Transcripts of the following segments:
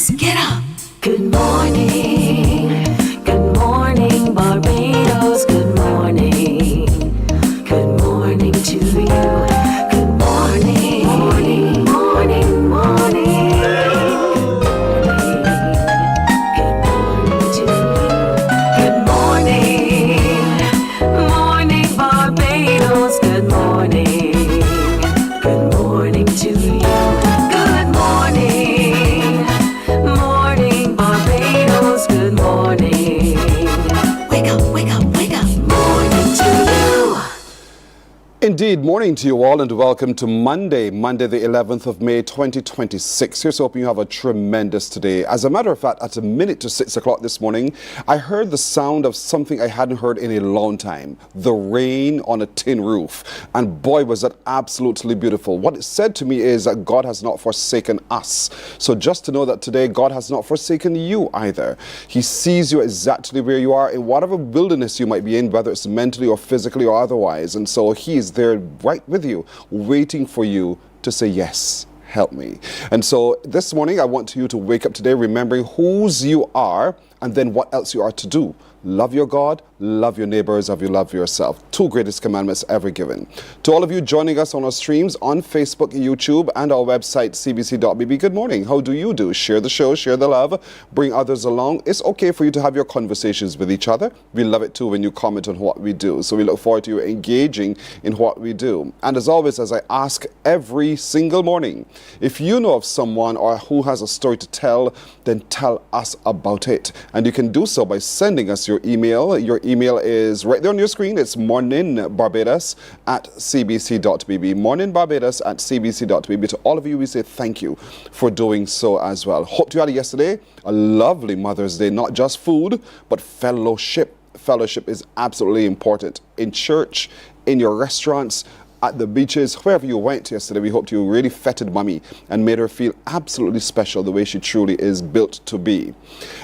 Barbados, get up. Good morning. Good morning, Barbados. Good morning. Good morning to you. Good morning. Morning, morning, morning. Good morning to you. Good morning. Morning, Barbados. Good morning. Good morning to you. Good morning. Morning, Barbados. Good morning. Wake up, wake up, wake up. Morning to you. Indeed, morning to you all and welcome to Monday the 11th of May 2026. Here's hoping you have a tremendous day. As a matter of fact, at a minute to 6 o'clock this morning, I heard the sound of something I hadn't heard in a long time. The rain on a tin roof. And boy, was that absolutely beautiful. What it said to me is that God has not forsaken us. So just to know that today, God has not forsaken you either. He sees you exactly where you are in whatever wilderness you might be in, whether it's mentally or physically or otherwise. And so He is there right with you, waiting for you to say, yes, help me. And so this morning, I want you to wake up today remembering whose you are and then what else you are to do. Love your God, love your neighbors as you love yourself. Two greatest commandments ever given. To all of you joining us on our streams on Facebook, YouTube, and our website, cbc.bb, good morning. How do you do? Share the show, share the love, bring others along. It's okay for you to have your conversations with each other. We love it too when you comment on what we do. So we look forward to you engaging in what we do. And as always, as I ask every single morning, if you know of someone or who has a story to tell, then tell us about it. And you can do so by sending us your email. Your email is right there on your screen. It's morninbarbados at cbc.bb. Morninbarbados at cbc.bb. To all of you, we say thank you for doing so as well. Hope you had yesterday a lovely Mother's Day, not just food, but fellowship. Fellowship is absolutely important in church, in your restaurants, at the beaches, wherever you went yesterday. We hope you really feted Mommy and made her feel absolutely special the way she truly is built to be.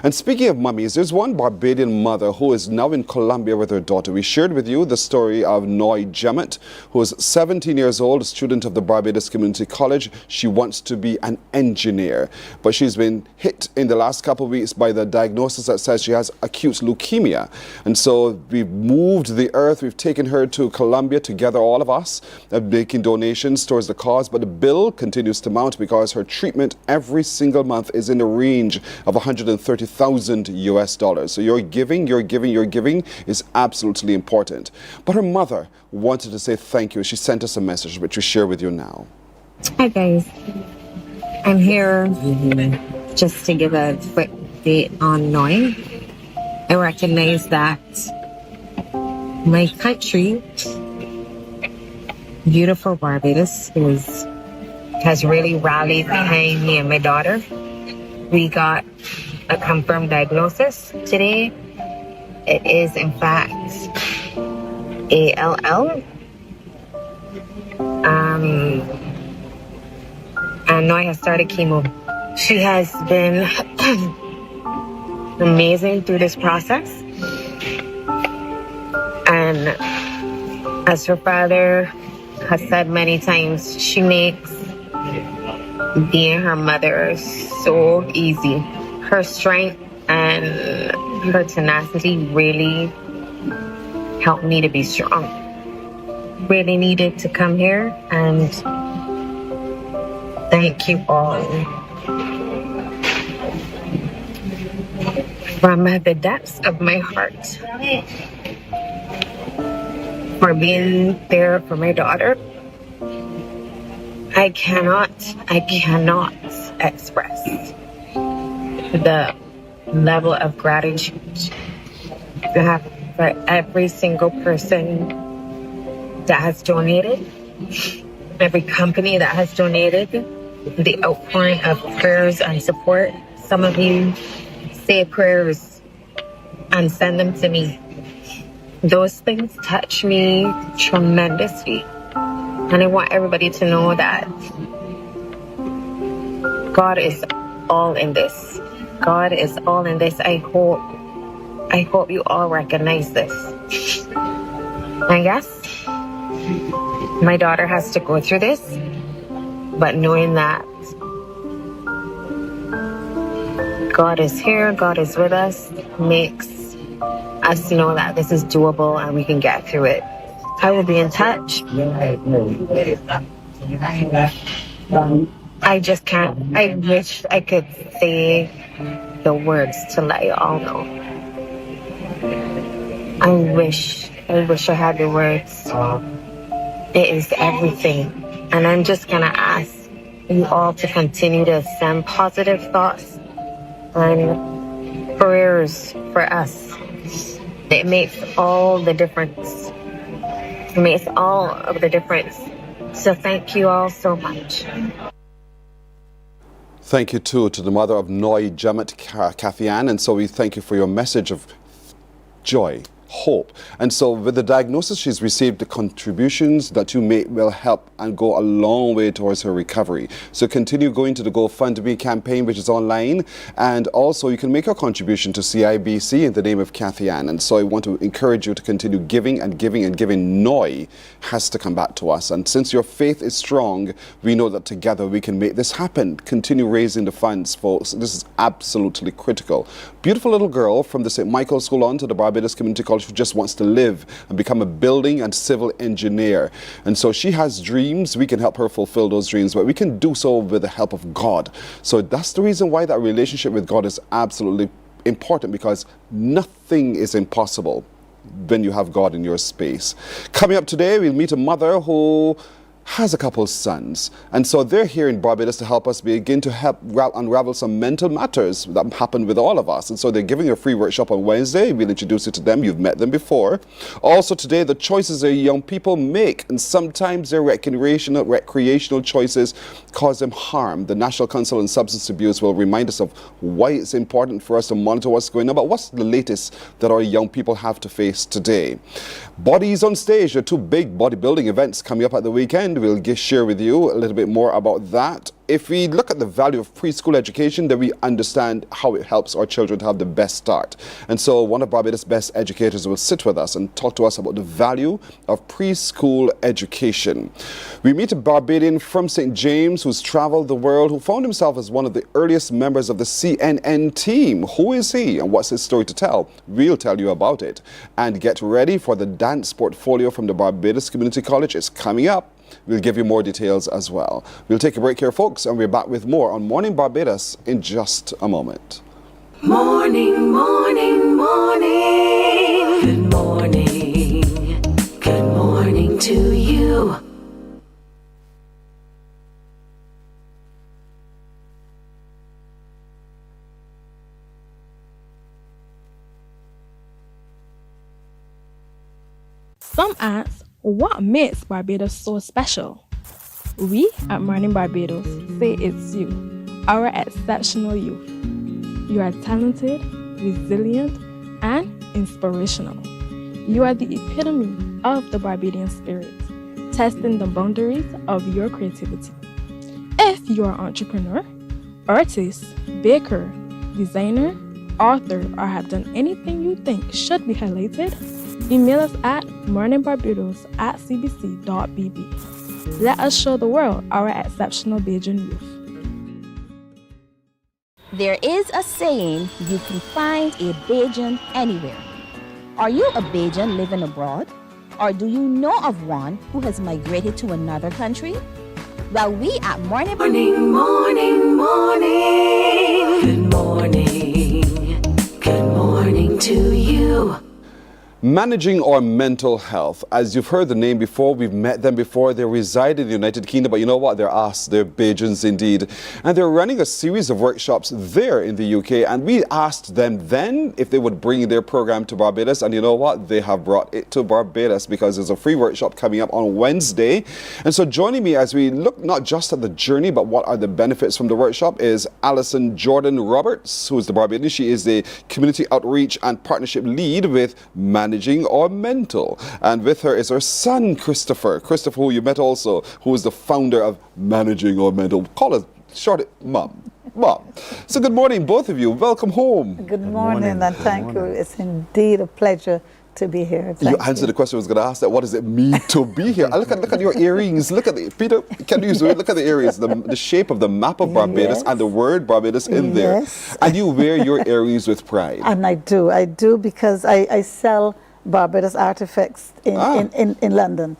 And speaking of mummies, there's one Barbadian mother who is now in Colombia with her daughter. We shared with you the story of Noi Jemmott, who is 17 years old, a student of the Barbados Community College. She wants to be an engineer, but she's been hit in the last couple of weeks by the diagnosis that says she has acute leukemia. And so we've moved the earth. We've taken her to Colombia together, all of us, making donations towards the cause, but the bill continues to mount because her treatment every single month is in the range of $130,000 US. So your giving is absolutely important. But her mother wanted to say thank you. She sent us a message which we share with you now. Hi guys, I'm here just to give a quick update on Noi. I recognize that my country, beautiful Barbados, has really rallied behind me and my daughter. We got a confirmed diagnosis today. It is in fact ALL. And Noi has started chemo. She has been amazing through this process. And as her father has said many times, she makes being her mother so easy. Her strength and her tenacity really helped me to be strong. Really needed to come here and thank you all from the depths of my heart for being there for my daughter. I cannot express the level of gratitude to have for every single person that has donated, every company that has donated, the outpouring of prayers and support. Some of you say prayers and send them to me. Those things touch me tremendously. And I want everybody to know that God is all in this. God is all in this. I hope you all recognize this. And yes, my daughter has to go through this, but knowing that God is here, God is with us, makes us know that this is doable and we can get through it. I will be in touch. I just can't. I wish I could say the words to let you all know. I wish I had the words. It is everything. And I'm just going to ask you all to continue to send positive thoughts and prayers for us. It makes all the difference. It makes all of the difference. So thank you all so much. Thank you too to the mother of Noi Jemmott, Kathy Ann, and so we thank you for your message of joy, hope. And so with the diagnosis she's received, the contributions that you make will help and go a long way towards her recovery. So continue going to the GoFundMe campaign, which is online, and also you can make a contribution to CIBC in the name of Kathy Ann. And so I want to encourage you to continue giving and giving and giving. Noi has to come back to us, and since your faith is strong, we know that together we can make this happen. Continue raising the funds, folks. This is absolutely critical. Beautiful little girl from the St. Michael's School on to the Barbados Community College who just wants to live and become a building and civil engineer. And so she has dreams. We can help her fulfill those dreams, but we can do so with the help of God. So that's the reason why that relationship with God is absolutely important, because nothing is impossible when you have God in your space. Coming up today, we'll meet a mother who has a couple of sons, and so they're here in Barbados to help us begin to help unravel some mental matters that happen with all of us. And so they're giving a free workshop on Wednesday. We'll introduce you to them. You've met them before. Also today, the choices that young people make, and sometimes their recreational choices cause them harm. The National Council on Substance Abuse will remind us of why it's important for us to monitor what's going on, but what's the latest that our young people have to face today. Bodies on Stage, there are two big bodybuilding events coming up at the weekend. We'll share with you a little bit more about that. If we look at the value of preschool education, then we understand how it helps our children to have the best start. And so one of Barbados' best educators will sit with us and talk to us about the value of preschool education. We meet a Barbadian from St. James who's traveled the world, who found himself as one of the earliest members of the CNN team. Who is he and what's his story to tell? We'll tell you about it. And get ready for the dance portfolio from the Barbados Community College. It's coming up. We'll give you more details as well. We'll take a break here, folks, and we're back with more on Morning Barbados in just a moment. Morning, morning, morning. Good morning. Good morning to you. Some ask, what makes Barbados so special? We at Mornin Barbados say it's you, our exceptional youth. You are talented, resilient, and inspirational. You are the epitome of the Barbadian spirit, testing the boundaries of your creativity. If you are an entrepreneur, artist, baker, designer, author, or have done anything you think should be highlighted, email us at morninbarbados@cbc.bb. Let us show the world our exceptional Bajan youth. There is a saying, you can find a Bajan anywhere. Are you a Bajan living abroad? Or do you know of one who has migrated to another country? Well, we at Morning Morning, morning, morning. Good morning. Good morning to you. Managing our mental health. As you've heard the name before, we've met them before. They reside in the United Kingdom, but you know what? They're us. They're Bajans indeed. And they're running a series of workshops there in the UK. And we asked them then if they would bring their program to Barbados. And you know what? They have brought it to Barbados because there's a free workshop coming up on Wednesday. And so joining me as we look not just at the journey, but what are the benefits from the workshop is Alison Jordan Roberts, who is the Barbadian. She is the Community Outreach and Partnership Lead with Managing or Mental. And with her is her son, Christopher, who you met also, who is the founder of Managing or Mental. Call it short, Mom. So good morning, both of you. Welcome home. Good morning, and thank you. It's indeed a pleasure to be here. You Thank answered the question I was going to ask, that what does it mean to be here? Look at your earrings. Look at the, Peter, can you zoom in? Look at the earrings, the shape of the map of Barbados Yes. and the word Barbados in there. Yes. And you wear your earrings with pride. And I do because I sell Barbados artifacts in London.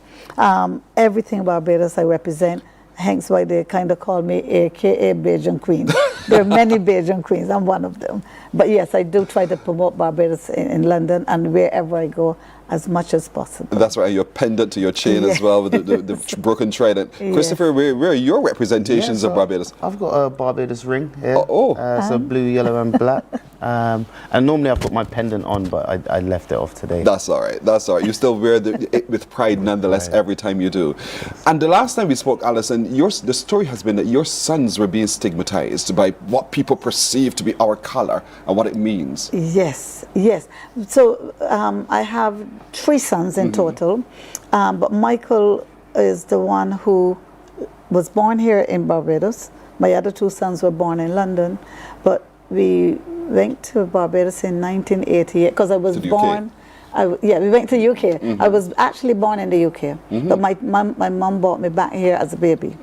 Everything Barbados I represent, hence why they kind of call me AKA Bajan Queen. There are many Bajan Queens, I'm one of them. But yes, I do try to promote Barbados in London and wherever I go as much as possible. That's right, your pendant to your chain as well with the broken trident. Yes. Christopher, where are your representations of so Barbados? I've got a Barbados ring here. So blue, yellow, and black. And normally I put my pendant on, but I left it off today. That's all right. That's all right. You still wear it with pride nonetheless every time you do. And the last time we spoke, Alison, the story has been that your sons were being stigmatized by what people perceive to be our color and what it means. Yes. So I have 3 sons in total, but Michael is the one who was born here in Barbados. My other 2 sons were born in London, but we went to Barbados in 1988 because I was born. We went to UK. I was actually born in the UK, but my mum brought me back here as a baby,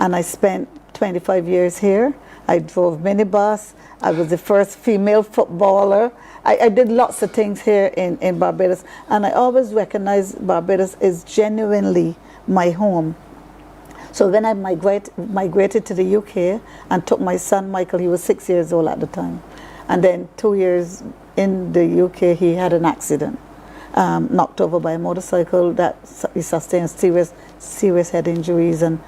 and I spent 25 years here. I drove minibus. I was the first female footballer. I did lots of things here in Barbados, and I always recognized Barbados is genuinely my home. So when I migrated to the UK and took my son Michael, he was 6 years old at the time, and then 2 years in the UK he had an accident, knocked over by a motorcycle that he sustained serious head injuries and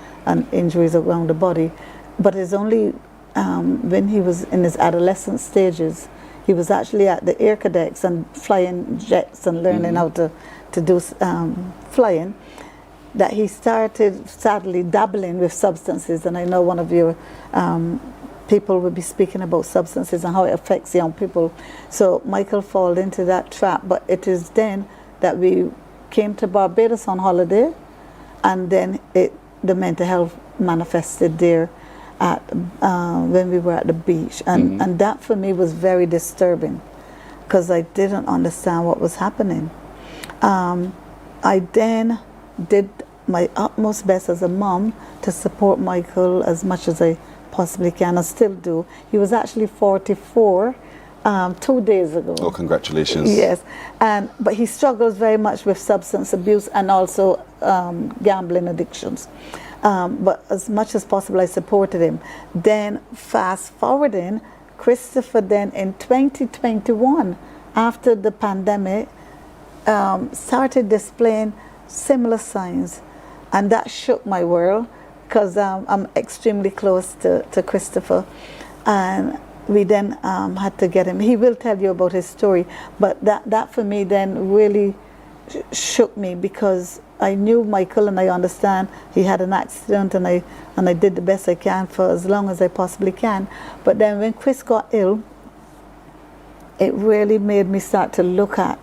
injuries around the body. But it's only when he was in his adolescent stages, he was actually at the air cadets and flying jets and learning how to do flying, that he started sadly dabbling with substances. And I know one of your people will be speaking about substances and how it affects young people. So Michael fell into that trap, but it is then that we came to Barbados on holiday, and then the mental health manifested there at when we were at the beach, and that for me was very disturbing because I didn't understand what was happening. I then did my utmost best as a mom to support Michael as much as I possibly can. I still do. He was actually 44 2 days ago. Oh, congratulations. Yes, but he struggles very much with substance abuse and also gambling addictions. But as much as possible, I supported him. Then fast forwarding, Christopher then in 2021, after the pandemic, started displaying similar signs. And that shook my world because I'm extremely close to Christopher. And we then had to get him. He will tell you about his story, but that for me then really shook me because I knew Michael and I understand he had an accident, and I did the best I can for as long as I possibly can. But then when Chris got ill, it really made me start to look at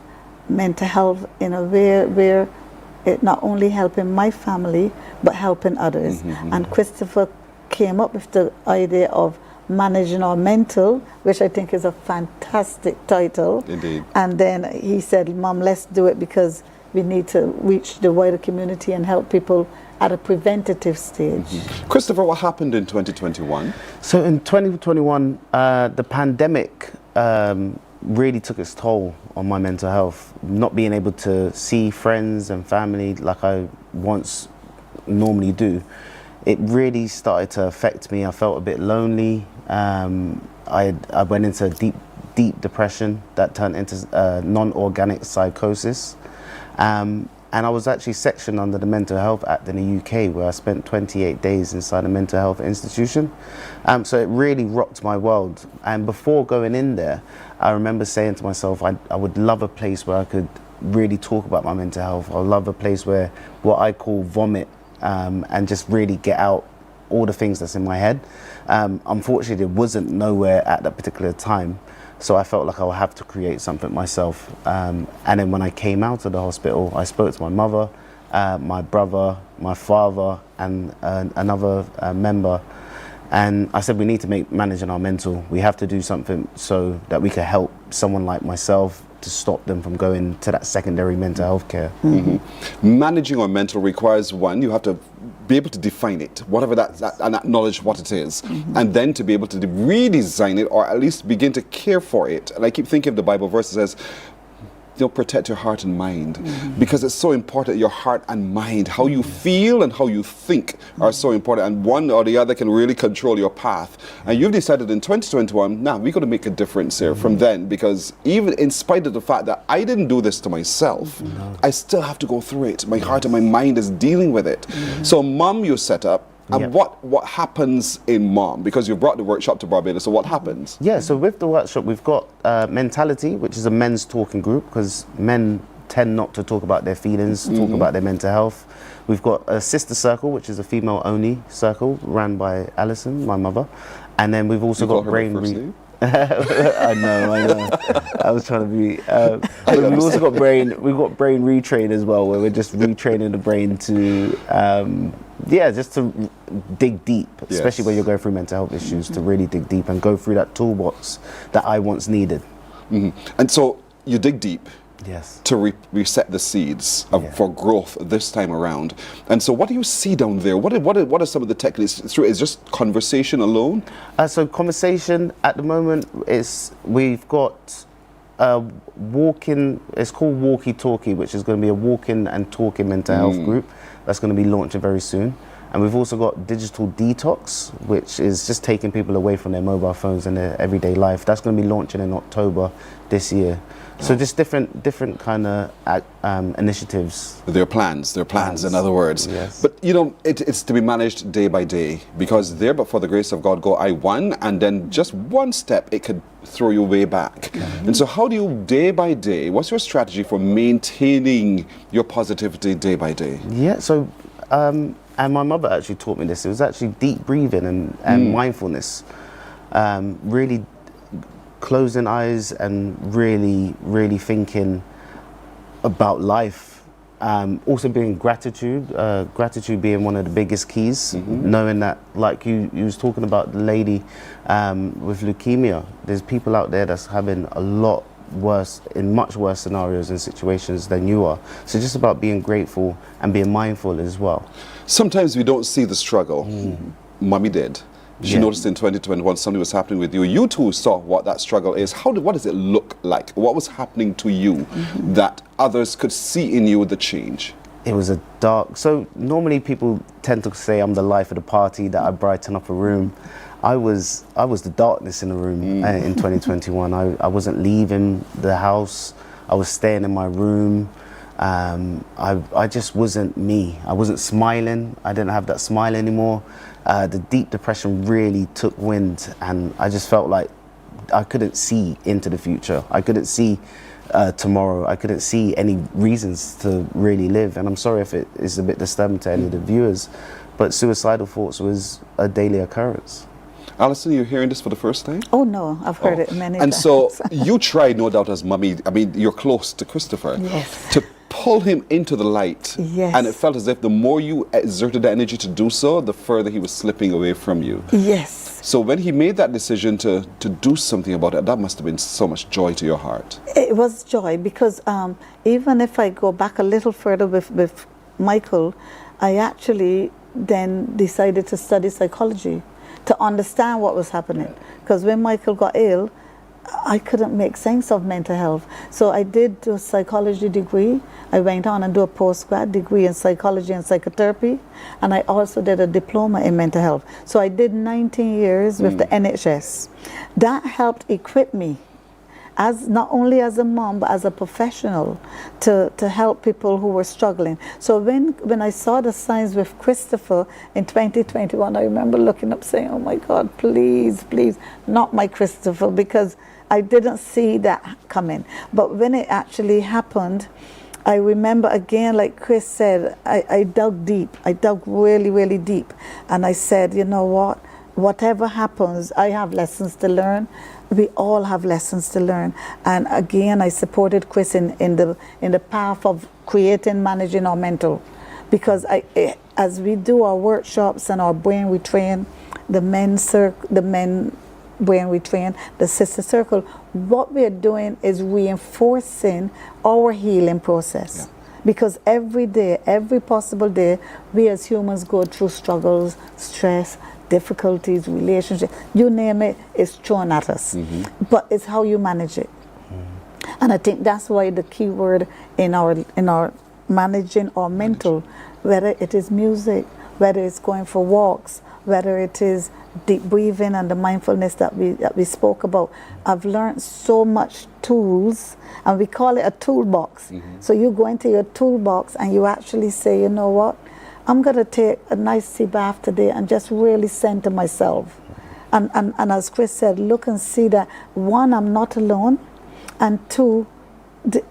mental health in a way where it not only helping my family but helping others. And Christopher came up with the idea of Managing Our Mental, which I think is a fantastic title. Indeed. And then he said, Mom, let's do it because we need to reach the wider community and help people at a preventative stage. Christopher, what happened in 2021? So in 2021, the pandemic really took its toll on my mental health. Not being able to see friends and family like I once normally do, it really started to affect me. I felt a bit lonely. I went into deep depression that turned into non-organic psychosis. And I was actually sectioned under the Mental Health Act in the UK, where I spent 28 days inside a mental health institution. So it really rocked my world. And before going in there, I remember saying to myself, I would love a place where I could really talk about my mental health. I would love a place where what I call vomit, and just really get out all the things that's in my head. Unfortunately, there wasn't nowhere at that particular time. So I felt like I would have to create something myself. And then when I came out of the hospital, I spoke to my mother, my brother, my father, and another member. And I said, we need to make Managing Our Mental. We have to do something so that we can help someone like myself to stop them from going to that secondary mental health care. Managing our mental requires one, you have to be able to define it, whatever that and acknowledge what it is, and then to be able to redesign it or at least begin to care for it. And I keep thinking of the Bible verse that says, protect your heart and mind, because it's so important. Your heart and mind, how you feel and how you think are so important, and one or the other can really control your path. And you've decided in 2021, we're going to make a difference here from then, because even in spite of the fact that I didn't do this to myself, I still have to go through it. My heart and my mind is dealing with it. So Mom, you set up. And what happens in Mom? Because you brought the workshop to Barbados, so what happens? Yeah, so with the workshop, we've got Mentality, which is a men's talking group, because men tend not to talk about their feelings, talk about their mental health. We've got a Sister Circle, which is a female-only circle, run by Alison, my mother. And then we've also got Brain... I know. I was trying to be. But we've also got brain retrain as well, where we're just retraining the brain to, just to dig deep, especially when you're going through mental health issues, to really dig deep and go through that toolbox that I once needed. And so you dig deep. Yes. To reset the seeds for growth this time around. And so what do you see down there? What are some of the techniques? Is just conversation alone? So conversation at the moment we've got walking, it's called Walkie Talkie, which is going to be a walking and talking mental health group that's going to be launching very soon. And we've also got Digital Detox, which is just taking people away from their mobile phones and their everyday life. That's going to be launching in October this year. So just different kind of initiatives. Their plans, in other words. Yes. But it's to be managed day by day, because there, but for the grace of God, go I one, and then just one step, it could throw you way back. And so how do you, day by day, what's your strategy for maintaining your positivity day by day? Yeah, so, and my mother actually taught me this. It was actually deep breathing and mindfulness. Really closing eyes and really thinking about life. Also being gratitude being one of the biggest keys. Knowing that, like you was talking about the lady with leukemia, there's people out there that's having a lot worse, in much worse scenarios and situations than you are. So just about being grateful and being mindful as well. Sometimes we don't see the struggle. Mommy did. She noticed in 2021 something was happening with you. You too saw what that struggle is. What does it look like? What was happening to you that others could see in you the change? It was a dark... So normally people tend to say I'm the life of the party, that I brighten up a room. I was the darkness in the room in 2021. I wasn't leaving the house. I was staying in my room. I just wasn't me. I wasn't smiling. I didn't have that smile anymore. The deep depression really took wind, and I just felt like I couldn't see into the future. I couldn't see tomorrow. I couldn't see any reasons to really live. And I'm sorry if it is a bit disturbing to any of the viewers, but suicidal thoughts was a daily occurrence. Alison, you're hearing this for the first time? Oh no, I've heard it many times. And so you tried, no doubt, as Mummy, I mean, you're close to Christopher, to pull him into the light. Yes. And it felt as if the more you exerted the energy to do so, the further he was slipping away from you. Yes. So when he made that decision to do something about it, that must have been so much joy to your heart. It was joy, because even if I go back a little further with Michael, I actually then decided to study psychology to understand what was happening. Because when Michael got ill, I couldn't make sense of mental health. So I did do a psychology degree. I went on and do a postgrad degree in psychology and psychotherapy. And I also did a diploma in mental health. So I did 19 years with the NHS. That helped equip me, as not only as a mom, but as a professional, to help people who were struggling. So when I saw the signs with Christopher in 2021, I remember looking up saying, oh my God, please, please, not my Christopher, because I didn't see that coming. But when it actually happened, I remember again, like Chris said, I dug deep. I dug really, really deep. And I said, you know what? Whatever happens, I have lessons to learn. We all have lessons to learn. And again, I supported Chris in the path of creating, managing our mental. Because as we do our workshops and our brain retrain, the men when we train, the Sister Circle, what we're doing is reinforcing our healing process. Yeah. Because every day, every possible day, we as humans go through struggles, stress, difficulties, relationships, you name it, it's thrown at us. But it's how you manage it. And I think that's why the key word in our managing our mental, whether it is music, whether it's going for walks, whether it is deep breathing and the mindfulness that we spoke about. I've learned so much tools, and we call it a toolbox. So you go into your toolbox and you actually say, you know what, I'm going to take a nice sea bath today and just really center myself. And as Chris said, look and see that, one, I'm not alone, and two,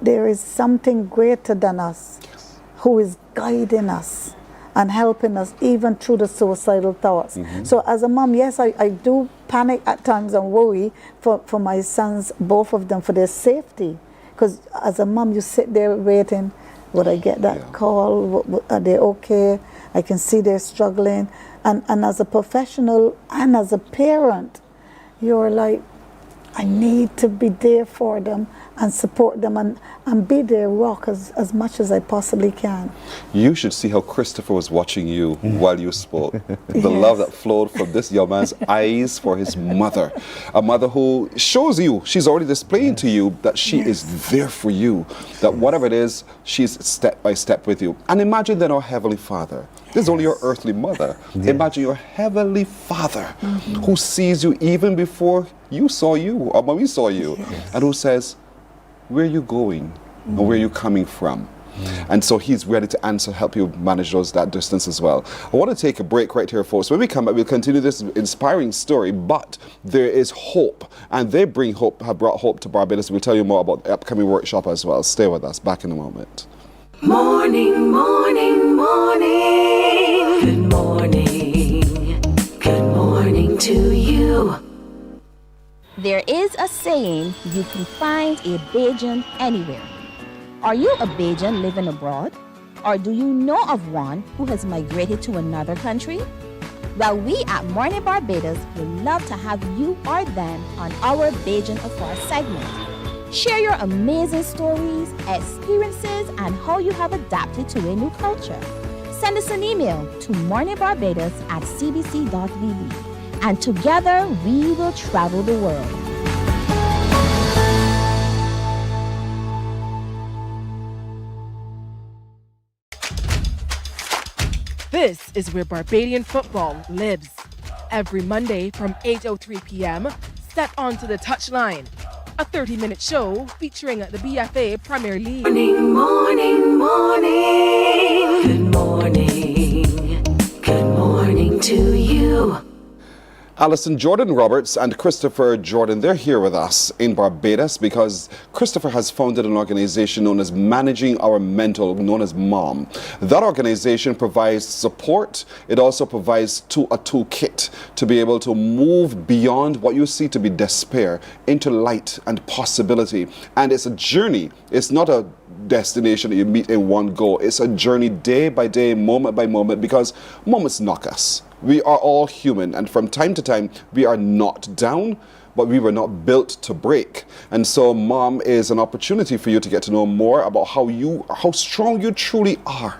there is something greater than us who is guiding us and helping us even through the suicidal thoughts. So as a mom, yes, I do panic at times and worry for my sons, both of them, for their safety. Because as a mom, you sit there waiting, would I get that call? Are they okay? I can see they're struggling. And as a professional and as a parent, you're like, I need to be there for them and support them and be their rock as much as I possibly can. You should see how Christopher was watching you while you spoke. The love that flowed from this young man's eyes for his mother. A mother who shows you, she's already displaying to you that she is there for you. That whatever it is, she's step by step with you. And imagine then our Heavenly Father. This is only your earthly mother. Imagine your Heavenly Father who sees you even before you saw you, or when we saw you, and who says, where are you going and where are you coming from? And so he's ready to answer, help you manage that distance as well. I want to take a break right here, folks. When we come back, we'll continue this inspiring story, but there is hope, and they bring hope, have brought hope to Barbados. We'll tell you more about the upcoming workshop as well. Stay with us. Back in a moment. Morning, morning, morning. Good morning. Good morning to you. There is a saying, you can find a Bajan anywhere. Are you a Bajan living abroad? Or do you know of one who has migrated to another country? Well, we at Mornin Barbados would love to have you or them on our Bajan Afar segment. Share your amazing stories, experiences, and how you have adapted to a new culture. Send us an email to morninbarbados@cbc.vb, and together we will travel the world. This is where Barbadian football lives. Every Monday from 8:03 p.m., step onto the touchline. A 30-minute show featuring the BFA Premier League. Morning, morning, morning. Good morning. Good morning to you. Alison Jordan Roberts and Christopher Jordan, they're here with us in Barbados because Christopher has founded an organization known as Managing Our Mental, known as MOM. That organization provides support. It also provides a toolkit to be able to move beyond what you see to be despair into light and possibility. And it's a journey. It's not a destination that you meet in one go. It's a journey day by day, moment by moment, because moments knock us. We are all human, and from time to time, we are knocked down, but we were not built to break. And so MOM is an opportunity for you to get to know more about how strong you truly are.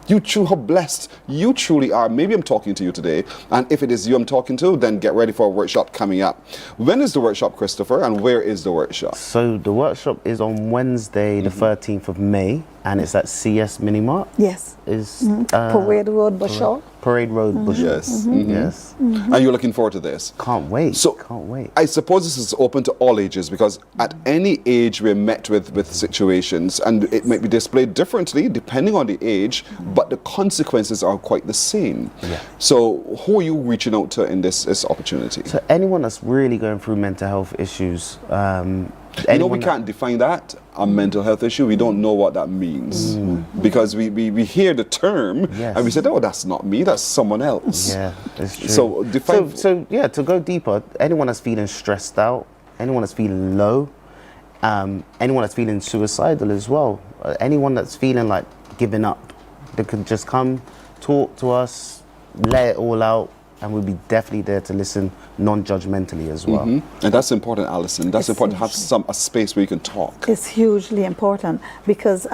How blessed you truly are. Maybe I'm talking to you today, and if it is you I'm talking to, then get ready for a workshop coming up. When is the workshop, Christopher, and where is the workshop? So the workshop is on Wednesday, the 13th of May, and it's at CS Mini Mart. Yes. Parade Road, Bashaw. Parade Road, Bashaw. Yes. Yes. And you're looking forward to this? Can't wait. Can't wait. I suppose this is open to all ages, because at any age we're met with situations, and it might be displayed differently depending on the age, but the consequences are quite the same. Yeah. So who are you reaching out to in this opportunity? So anyone that's really going through mental health issues, we can't define that, a mental health issue. We don't know what that means, because we hear the term and we say, oh, that's not me, that's someone else. Yeah, that's true. So define. So yeah, to go deeper, anyone that's feeling stressed out, anyone that's feeling low, anyone that's feeling suicidal as well, anyone that's feeling like giving up, they can just come talk to us, let it all out, and we'll be definitely there to listen non-judgmentally as well. And that's important, Alison. That's important to have a space where you can talk. It's hugely important because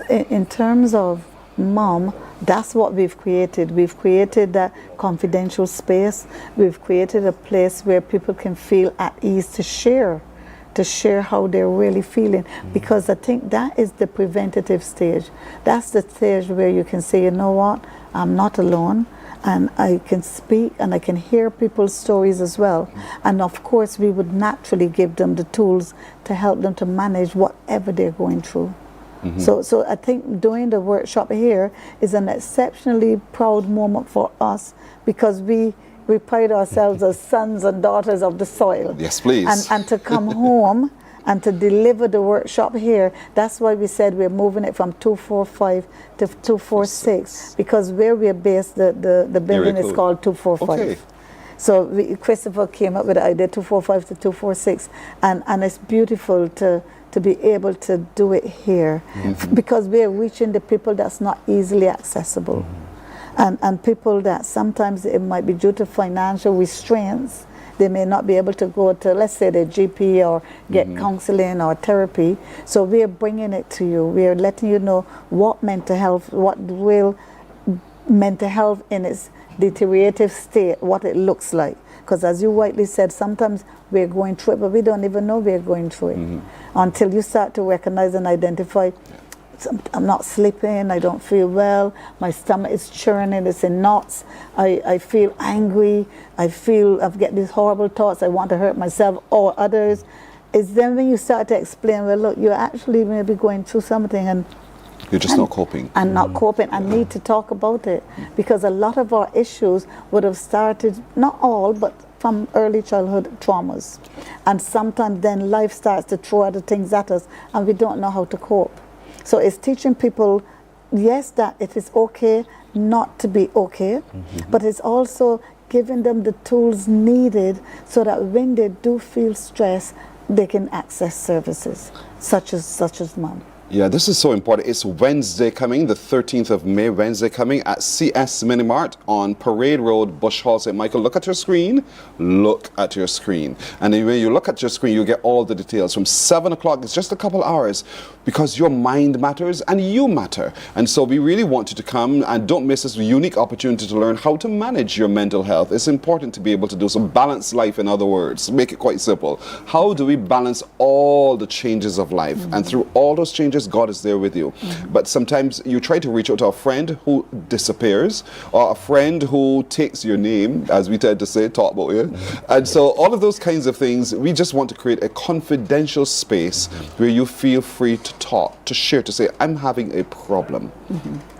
in terms of mom, that's what we've created. We've created that confidential space. We've created a place where people can feel at ease to share how they're really feeling, because I think that is the preventative stage. That's the stage where you can say, you know what, I'm not alone, and I can speak and I can hear people's stories as well. And of course we would naturally give them the tools to help them to manage whatever they're going through. So I think doing the workshop here is an exceptionally proud moment for us, because we pride ourselves as sons and daughters of the soil. Yes, please. And to come home and to deliver the workshop here, that's why we said we're moving it from 245 to 246, because where we're based, the building is called 245. Okay. So Christopher came up with the idea 245 to 246, and it's beautiful to be able to do it here, because we're reaching the people that's not easily accessible. And people that sometimes it might be due to financial restraints, they may not be able to go to, let's say, their GP or get counseling or therapy. So we're bringing it to you. We're letting you know what mental health in its deteriorative state, what it looks like. Because as you rightly said, sometimes we're going through it, but we don't even know we're going through it until you start to recognize and identify, I'm not sleeping, I don't feel well, my stomach is churning, it's in knots, I feel angry, I get these horrible thoughts, I want to hurt myself or others. It's then when you start to explain, well, look, you're actually maybe going through something and you're just not coping. And not coping, and need to talk about it. Because a lot of our issues would have started, not all, but from early childhood traumas. And sometimes then life starts to throw other things at us, and we don't know how to cope. So it's teaching people, yes, that it is okay not to be okay, but it's also giving them the tools needed so that when they do feel stress, they can access services such as mom. Yeah, this is so important. It's Wednesday coming, the 13th of May, Wednesday coming at CS Minimart on Parade Road, Bush Hall, St. Michael. Look at your screen. Look at your screen. And then when you look at your screen, you get all the details. From 7 o'clock, it's just a couple hours, because your mind matters and you matter. And so we really want you to come, and don't miss this unique opportunity to learn how to manage your mental health. It's important to be able to do some balanced life, in other words. Make it quite simple. How do we balance all the changes of life? And through all those changes, God is there with you. But sometimes you try to reach out to a friend who disappears, or a friend who takes your name, as we tend to say, talk about you. And so all of those kinds of things, we just want to create a confidential space where you feel free to talk, to share, to say, I'm having a problem.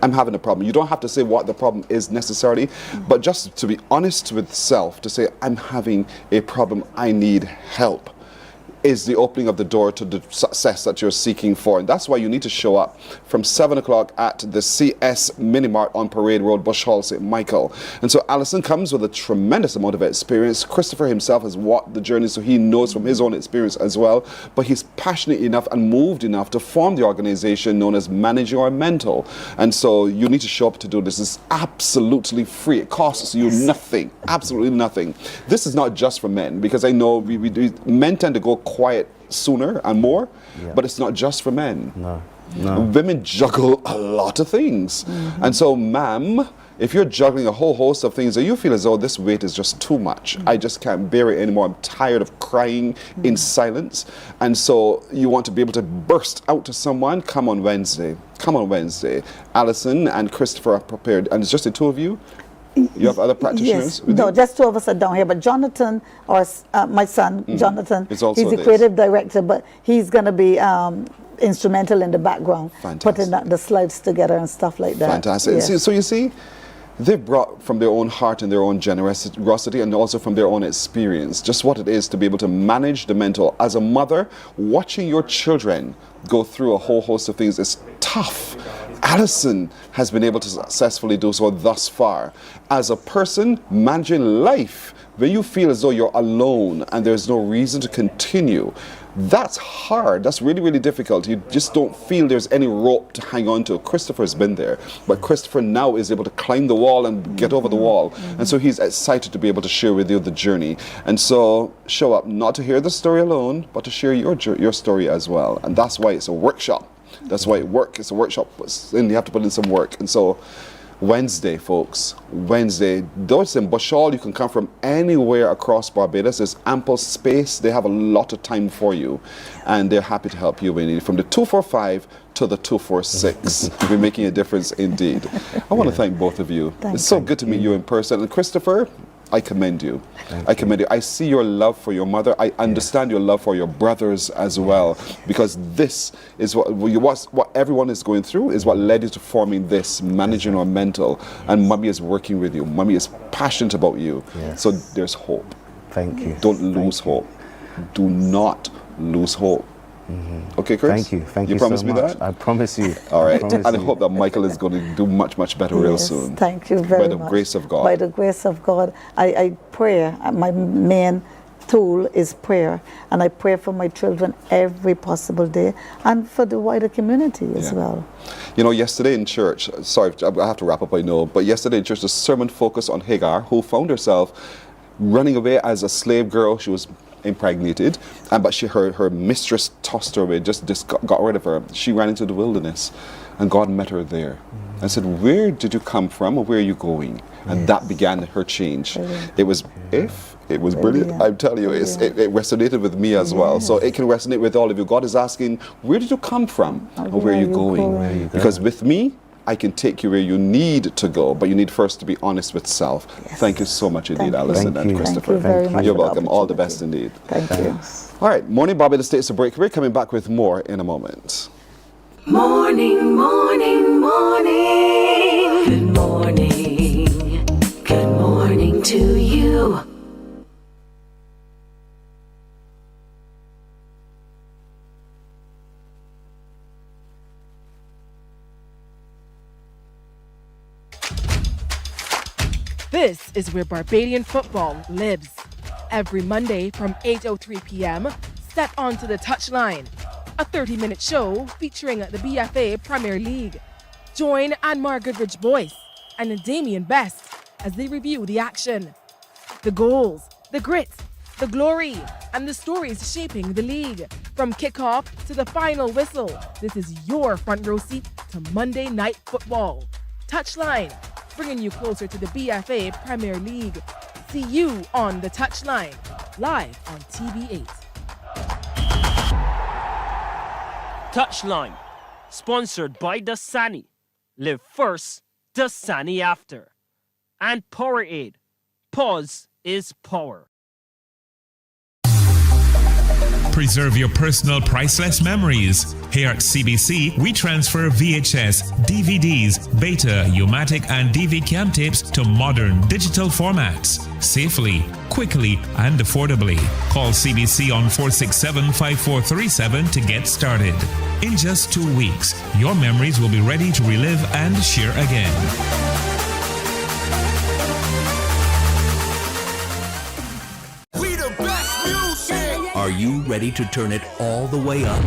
I'm having a problem. You don't have to say what the problem is necessarily, but just to be honest with self, to say, I'm having a problem, I need help, is the opening of the door to the success that you're seeking for. And that's why you need to show up from 7 o'clock at the CS Minimart on Parade Road, Bush Hall, St. Michael. And so Alison comes with a tremendous amount of experience. Christopher himself has walked the journey, so he knows from his own experience as well. But he's passionate enough and moved enough to form the organization known as Manage Your Mental. And so you need to show up to do this. It's absolutely free. It costs you nothing, absolutely nothing. This is not just for men, because I know men tend to go quiet sooner and more, but it's not just for men. No. Women juggle a lot of things. And so, ma'am, if you're juggling a whole host of things and you feel as though this weight is just too much, I just can't bear it anymore, I'm tired of crying in silence, and so you want to be able to burst out to someone, come on Wednesday. Alison and Christopher are prepared, and it's just the two of you. You have other practitioners? Yes. No, just two of us are down here. But Jonathan, or my son, Jonathan, he's the creative director, but he's going to be instrumental in the background, putting the slides together and stuff like that. Fantastic. Yes. So you see, they've brought from their own heart and their own generosity, and also from their own experience, just what it is to be able to manage the mental. As a mother, watching your children go through a whole host of things is tough. Alison has been able to successfully do so thus far. As a person managing life, when you feel as though you're alone and there's no reason to continue, That's hard. That's really, really difficult. You just don't feel there's any rope to hang on to. Christopher's been there, but Christopher now is able to climb the wall and get over the wall. And so he's excited to be able to share with you the journey. And so show up not to hear the story alone, but to share your story as well. And that's why it's a workshop. That's why it's a workshop, and you have to put in some work. And so Wednesday, folks, Wednesday. Those in Bashal, you can come from anywhere across Barbados. There's ample space. They have a lot of time for you, and they're happy to help you when you need. From the 245 to the 246. You'll be making a difference indeed. I want to thank both of you. It's so good to meet you in person. And Christopher, I commend you. I commend you. I see your love for your mother. I understand your love for your brothers as well, because this is what everyone is going through, is what led you to forming this, managing our mental. And Mommy is working with you. Mommy is passionate about you. Yes. So there's hope. Thank you. Don't lose hope. Do not lose hope. Okay, Chris? Thank you. Thank you promise so me much. that? I promise you. All right. I promise And I you. hope that Michael is going to do much, much better real soon. Thank you very much. By the grace of God. By the grace of God. I pray. My main tool is prayer. And I pray for my children every possible day and for the wider community as well. You know, yesterday in church, sorry, I have to wrap up, I know, but yesterday in church, the sermon focused on Hagar, who found herself running away as a slave girl. She was impregnated, but her mistress tossed her away, just got rid of her. She ran into the wilderness, and God met her there and said, "Where did you come from, or where are you going?" And that began her change. It was brilliant. I'm telling you, it resonated with me as well. So it can resonate with all of you. God is asking, where did you come from, or where are you going? Because with me, I can take you where you need to go, but you need first to be honest with self. Thank you so much indeed, Alison and Christopher. Thank you very much. You're welcome. All the best indeed. Thank you. All right, Morning Barbados takes a break. We're coming back with more in a moment. Morning, morning, morning. Good morning. Good morning to you. This is where Barbadian football lives. Every Monday from 8:03 p.m., step onto the touchline. A 30-minute show featuring the BFA Premier League. Join Anmar Goodrich Boyce and Damien Best as they review the action. The goals, the grit, the glory, and the stories shaping the league. From kickoff to the final whistle, this is your front row seat to Monday Night Football. Touchline, bringing you closer to the BFA Premier League. See you on the touchline, live on TV8. Touchline, sponsored by Dasani. Live first, Dasani after. And Powerade. Pause is power. Preserve your personal priceless memories. Here at CBC, we transfer VHS, DVDs, Beta, U-matic, and DV cam tapes to modern digital formats. Safely, quickly, and affordably. Call CBC on 467-5437 to get started. In just 2 weeks, your memories will be ready to relive and share again. Are you ready to turn it all the way up?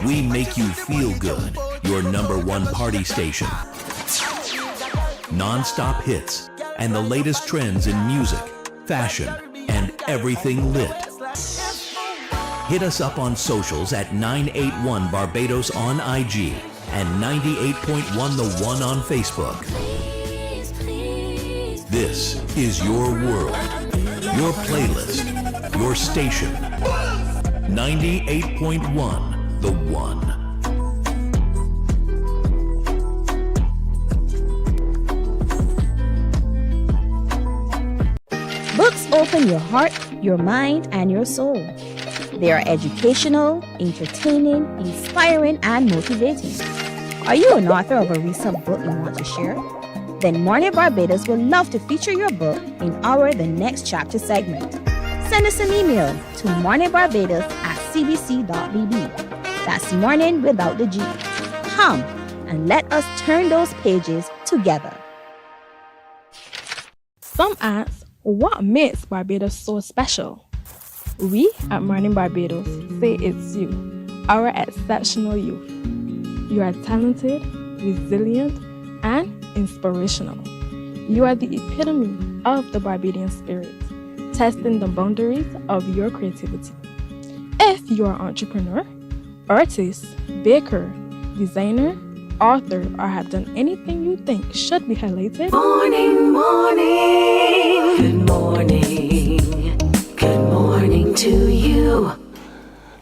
We make you feel good. Your #1 party station. Non-stop hits and the latest trends in music, fashion, and everything lit. Hit us up on socials at 981 Barbados on IG and 98.1 The One on Facebook. This is your world. Your playlist, your station, 98.1, The One. Books open your heart, your mind, and your soul. They are educational, entertaining, inspiring, and motivating. Are you an author of a recent book you want to share? Then Mornin Barbados would love to feature your book in our The Next Chapter segment. Send us an email to morninbarbados@cbc.bb. That's morning without the G. Come and let us turn those pages together. Some ask, what makes Barbados so special? We at Mornin Barbados say it's you, our exceptional youth. You are talented, resilient, and inspirational. You are the epitome of the Barbadian spirit, testing the boundaries of your creativity. If you are an entrepreneur, artist, baker, designer, author, or have done anything you think should be highlighted, Morning, morning. Good morning. Good morning to you.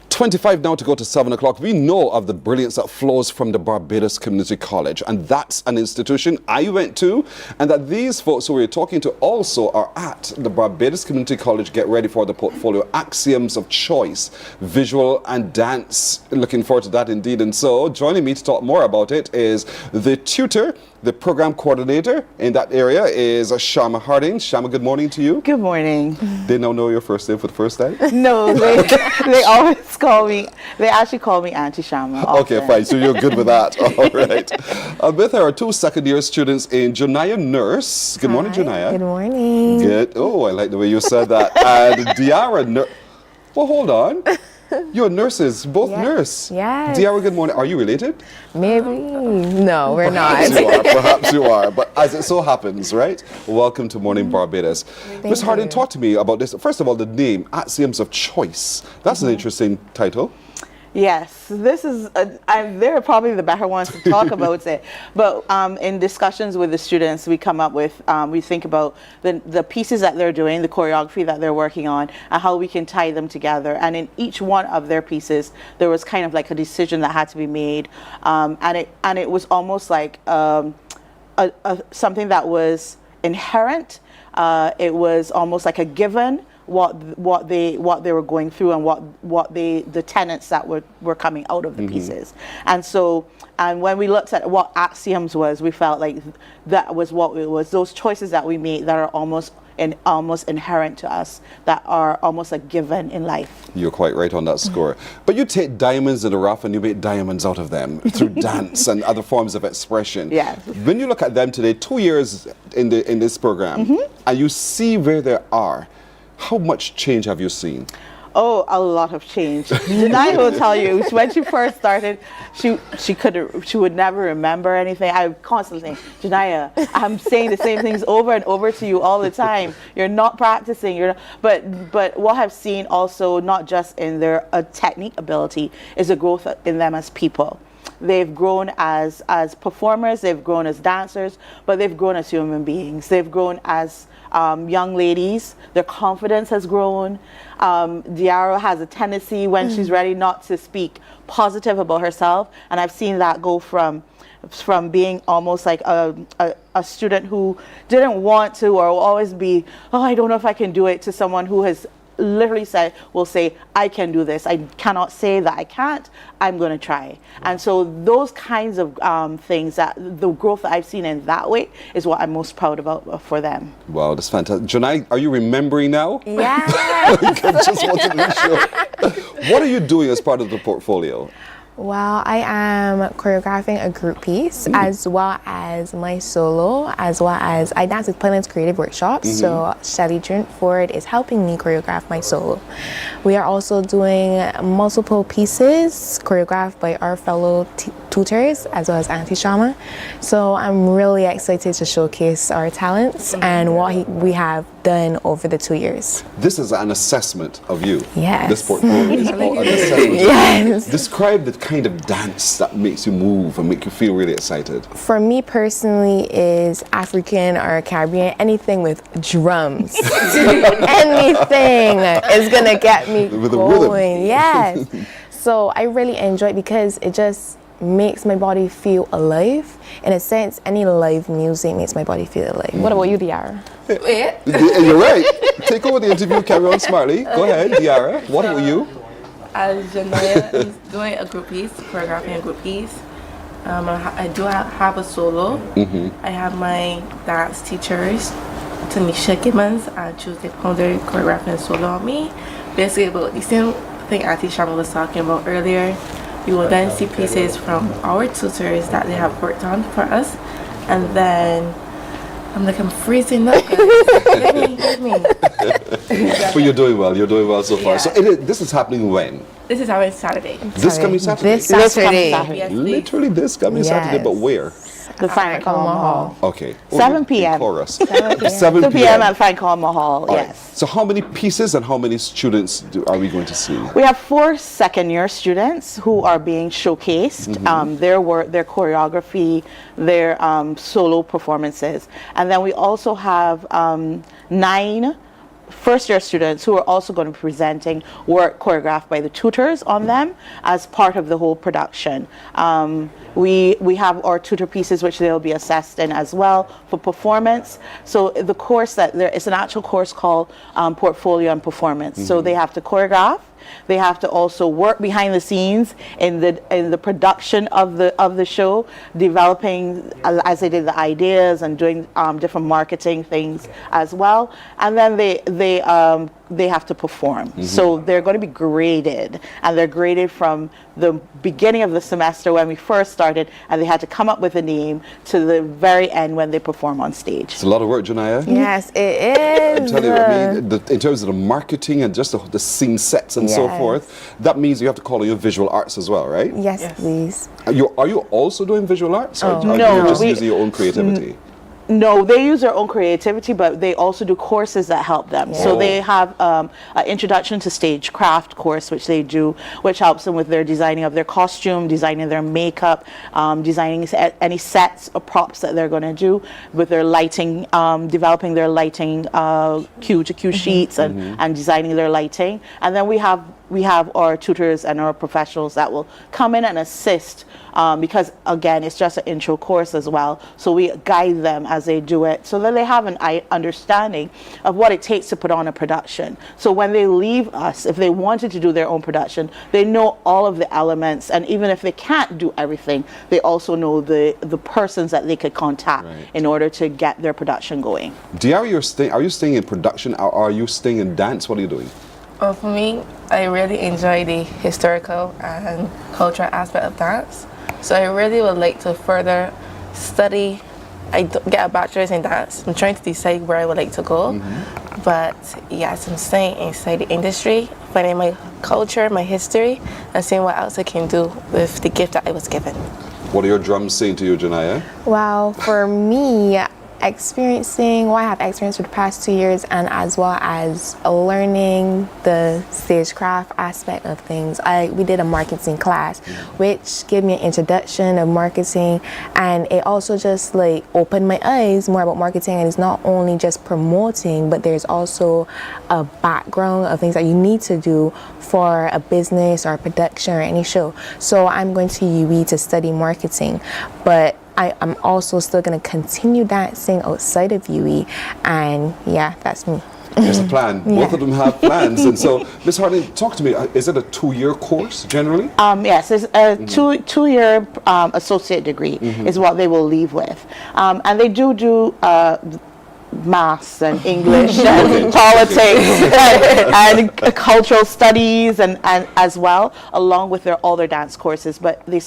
25 now to go to 7 o'clock. We know of the brilliance that flows from the Barbados Community College, and that's an institution I went to, and that these folks who we're talking to also are at the Barbados Community College. Get ready for the portfolio Axioms of Choice, Visual and Dance. Looking forward to that indeed. And so joining me to talk more about it is the tutor, the program coordinator in that area is Sharma Harding. Sharma, good morning to you. Good morning. They now know your first name for the first time? No, they always call me, they actually call me Auntie Sharma. Okay, fine. So you're good with that. All right. With her are two second-year students in Janaya Nurse. Good morning, Janaya. Good morning. Good. Oh, I like the way you said that. And Diara Nurse. Well, hold on. You're nurses, both nurse. Yes. Diara, good morning. Are you related? Maybe. No, we're Perhaps not. you are. Perhaps you are. But as it so happens, right? Welcome to Morning Barbados. Ms. Harding, talk to me about this. First of all, the name, Axioms of Choice. That's an interesting title. Yes, this is, they're probably the better ones to talk about it. But in discussions with the students, we come up with, we think about the pieces that they're doing, the choreography that they're working on, and how we can tie them together. And in each one of their pieces, there was kind of like a decision that had to be made. And it was almost like something that was inherent. It was almost like a given. What they were going through and what the tenets that were coming out of the pieces. And so when we looked at what axioms was, we felt like that was what it was, those choices that we made that are almost inherent to us, that are almost a given in life. You're quite right on that score. But you take diamonds in the rough and you make diamonds out of them through dance and other forms of expression. Yes. When you look at them today, 2 years in this program, and you see where they are, how much change have you seen? Oh, a lot of change. I will tell you, when she first started, she would never remember anything. I constantly say, Janaya, I'm saying the same things over and over to you all the time. You're not practicing. But what I've seen also, not just in their technique ability, is a growth in them as people. They've grown as performers, they've grown as dancers, but they've grown as human beings. They've grown as young ladies. Their confidence has grown. Diara has a tendency when she's ready not to speak positive about herself, and I've seen that go from being almost like a student who didn't want to or will always be, oh, I don't know if I can do it, to someone who has literally will say, I can do this. I cannot say that I can't. I'm going to try. And so those kinds of things, that the growth that I've seen in that way is what I'm most proud about for them. Wow, that's fantastic. Janai, are you remembering now? Yeah. Just wanted to make sure. What are you doing as part of the portfolio? Well, I am choreographing a group piece as well as my solo, as well as I dance with Planet's Creative Workshops. So Shelly Ford is helping me choreograph my solo. We are also doing multiple pieces choreographed by our fellow tutors as well as Auntie Sharma. So I'm really excited to showcase our talents and what we have done over the 2 years. This is an assessment of you. Yes. This portfolio is called an assessment. Yes. Describe the kind of dance that makes you move and make you feel really excited. For me personally is African or Caribbean, anything with drums. Anything is gonna get me with going. Yes. So I really enjoy it because it just makes my body feel alive. In a sense, any live music makes my body feel alive. What about you, Diara? You're right. Take over the interview, carry on smartly. Go ahead, Diara. What about you? As Janaya is doing a group piece, choreographing a group piece, I do have a solo. I have my dance teachers, Tanisha Gibbons and Tuesday Pounder, choreographing a solo on me. Basically about the same thing Auntie Sharma was talking about earlier. We will then see pieces from our tutors that they have worked on for us, and then I'm like, I'm freezing up, guys. Give me. But you're doing well. You're doing well so far. Yeah. So this is happening when? This is happening Saturday. This coming Saturday? This Saturday. Yes, Literally this coming Saturday, but where? The Frank Coleman Hall. Okay. 7 p.m. Chorus. 7 p.m. at Frank Coleman Hall, All right. yes. So how many pieces and how many students are we going to see? We have 4 second-year students who are being showcased, their work, their choreography, their solo performances. And then we also have 9 first-year students who are also going to be presenting work choreographed by the tutors on them as part of the whole production. We have our tutor pieces which they'll be assessed in as well for performance. So the course there is an actual course called Portfolio and Performance. So they have to choreograph. They have to also work behind the scenes in the production of the show, developing as they did the ideas and doing different marketing things as well. And then they have to perform. So they're going to be graded, and they're graded from the beginning of the semester when we first started, and they had to come up with a name to the very end when they perform on stage. It's a lot of work, Janaya. Yes, it is. I'm telling you, I mean, in terms of the marketing and just the scene sets and so forth, that means you have to call in your visual arts as well, right? Yes, please. Are you also doing visual arts? Or are No, you just using your own creativity? No, they use their own creativity, but they also do courses that help them. So they have an introduction to stagecraft course, which they do, which helps them with their designing of their costume, designing their makeup, designing any sets or props that they're going to do, with their lighting, developing their lighting cue to cue sheets and designing their lighting. And then we have our tutors and our professionals that will come in and assist, because again, it's just an intro course as well. So we guide them as they do it so that they have an understanding of what it takes to put on a production. So when they leave us, if they wanted to do their own production, they know all of the elements, and even if they can't do everything, they also know the persons that they could contact in order to get their production going. Are you staying in production, or are you staying in dance? What are you doing? Well, for me, I really enjoy the historical and cultural aspect of dance. So I really would like to further study. I get a bachelor's in dance. I'm trying to decide where I would like to go. But yes, I'm staying inside the industry, finding my culture, my history, and seeing what else I can do with the gift that I was given. What are your drums saying to you, Janaya? Well, for me, experiencing what I have experienced for the past 2 years, and as well as learning the stagecraft aspect of things. We did a marketing class, which gave me an introduction of marketing, and it also just like opened my eyes more about marketing. And it's not only just promoting, but there's also a background of things that you need to do for a business or a production or any show. So I'm going to UE to study marketing, but I'm also still going to continue dancing outside of UE, and yeah, that's me. There's a plan. Both of them have plans. And so, Ms. Harding, talk to me. Is it a 2-year course generally? Yes, it's a two-year associate degree is what they will leave with. And they do maths and English and politics and cultural studies and as well, along with all their dance courses. But they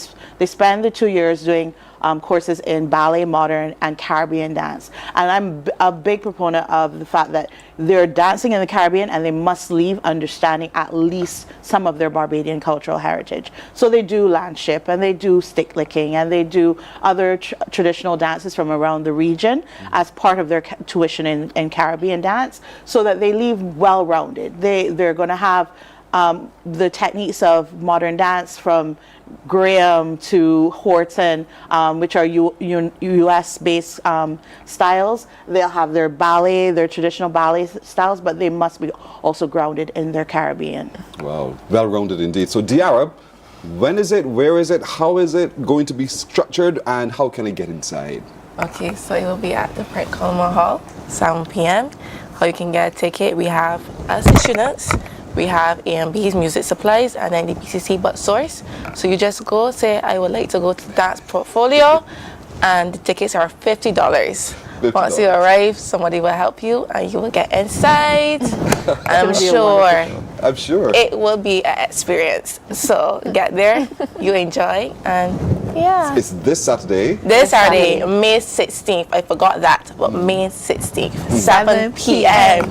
spend the 2 years doing courses in ballet, modern, and Caribbean dance. And I'm a big proponent of the fact that they're dancing in the Caribbean and they must leave understanding at least some of their Barbadian cultural heritage. So they do landship, and they do stick licking, and they do other traditional dances from around the region as part of their tuition in Caribbean dance, so that they leave well-rounded. They're going to have the techniques of modern dance from Graham to Horton, which are US-based styles. They'll have their ballet, their traditional ballet styles, but they must be also grounded in their Caribbean. Wow, well-rounded indeed. So Diarra, when is it, where is it, how is it going to be structured, and how can I get inside? Okay, so it will be at the Frank Coleman Hall, 7 p.m. How you can get a ticket, we have as students, we have A&B's music supplies, and then the BCC but source. So you just go, say, I would like to go to Dance Portfolio, and the tickets are $50. Once you arrive, somebody will help you, and you will get inside. I'm sure it will be an experience. So get there, you enjoy, and Yeah. It's this Saturday. This Saturday, May 16th. I forgot that, but May 16th, 7 p.m.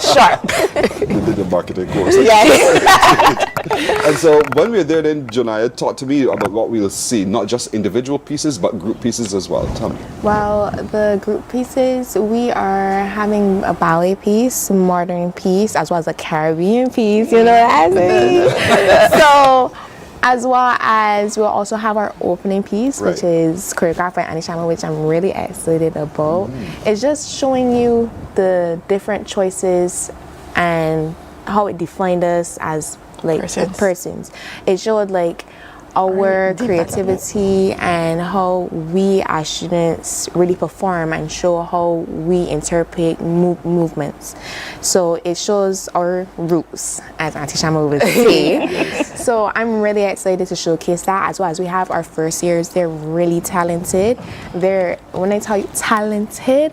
sharp. They did the marketing course. Yes. And so when we're there, then Jonaya, talk to me about what we'll see, not just individual pieces, but group pieces as well. Tell me. Well, the group pieces, we are having a ballet piece, modern piece, as well as a Caribbean piece, you know what I mean? So, as well as we'll also have our opening piece, which is choreographed by Annie Shama, which I'm really excited about. It's just showing you the different choices and how it defined us as like persons. It showed like our creativity and how we as students really perform and show how we interpret movements. So it shows our roots, as Auntie Shama would say. So I'm really excited to showcase that, as well as we have our first years. They're really talented. When I tell you talented,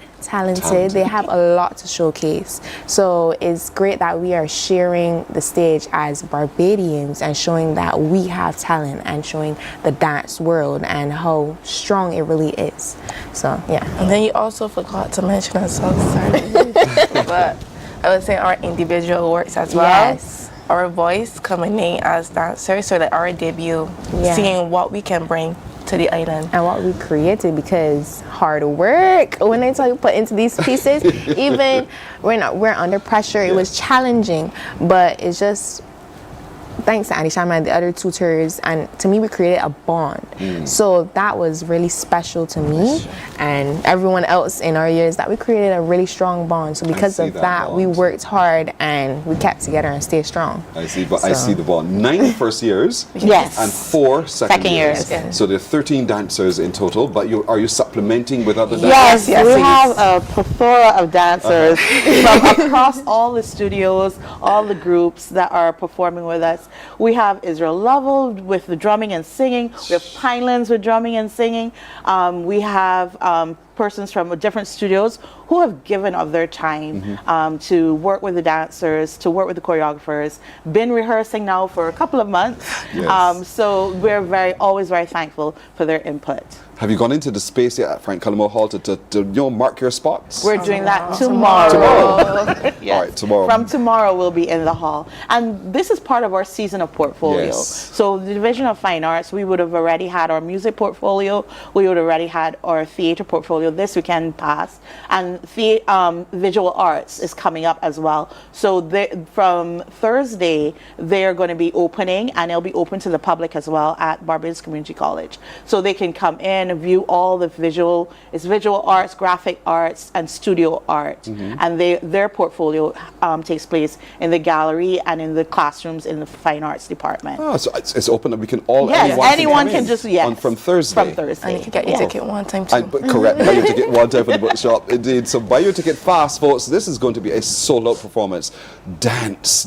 they have a lot to showcase. So it's great that we are sharing the stage as Barbadians and showing that we have talent and showing the dance world and how strong it really is. So yeah. And then you also forgot to mention us, so sorry. But I would say our individual works as well. Yes. Our voice coming in as dancers, so that our debut, seeing what we can bring to the island and what we created, because hard work, when I tell you put into these pieces, even we're under pressure, it was challenging, but it's just thanks to Annie Shama and the other tutors, and to me we created a bond. So that was really special to me and everyone else in our years, that we created a really strong bond. So because of that we worked hard and we kept together and stayed strong. I see, but I see the bond. 9 first years and 4 second years. So there are 13 dancers in total, but are you supplementing with other dancers? Yes, we have a plethora of dancers from across all the studios, all the groups that are performing with us. We have Israel Lovell with the drumming and singing. We have Pinelands with drumming and singing. We have persons from different studios who have given of their time to work with the dancers, to work with the choreographers, been rehearsing now for a couple of months. So we're always very thankful for their input. Have you gone into the space yet at Frank Cullimore Hall to mark your spots? We're doing that tomorrow. Yes. All right, tomorrow. From tomorrow we'll be in the hall. And this is part of our season of portfolio. So the Division of Fine Arts, we would have already had our music portfolio, we would have already had our theater portfolio this weekend past, and visual arts is coming up as well. So from Thursday, they're going to be opening, and it'll be open to the public as well at Barbados Community College. So they can come in and view all the visual arts, graphic arts, and studio art. And their portfolio takes place in the gallery and in the classrooms in the fine arts department. Oh, so it's open that we can all anyone can just from Thursday. And you can get your ticket one time too. Correct, buy your ticket one time for the bookshop. Indeed, so buy your ticket fast, folks. This is going to be a solo performance. Dance,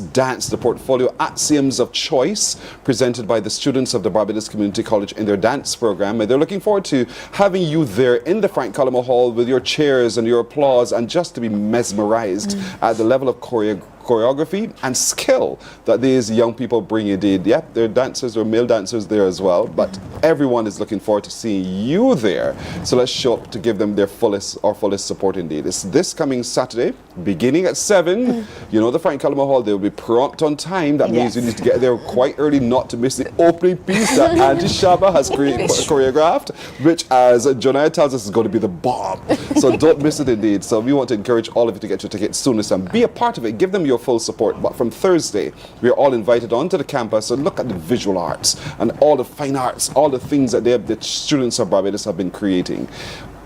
the portfolio axioms of choice, presented by the students of the Barbados Community College in their dance program. And they're looking forward to having you there in the Frank Cullimore Hall with your cheers and your applause, and just to be mesmerized at the level of choreography and skill that these young people bring. Indeed, there are dancers, there are male dancers there as well, but everyone is looking forward to seeing you there. So let's show up to give them their fullest support. Indeed, it's this coming Saturday, beginning at 7. You know the Frank Cullimore Hall, they will be prompt on time. That means you need to get there quite early, not to miss the opening piece that Auntie Shaba has choreographed, which, as Jonaya tells us, is going to be the bomb. So don't miss it. Indeed, so we want to encourage all of you to get your tickets soonest and be a part of it. Give them your full support. But from Thursday, we are all invited onto the campus and look at the visual arts and all the fine arts, all the things that the students of Barbados have been creating.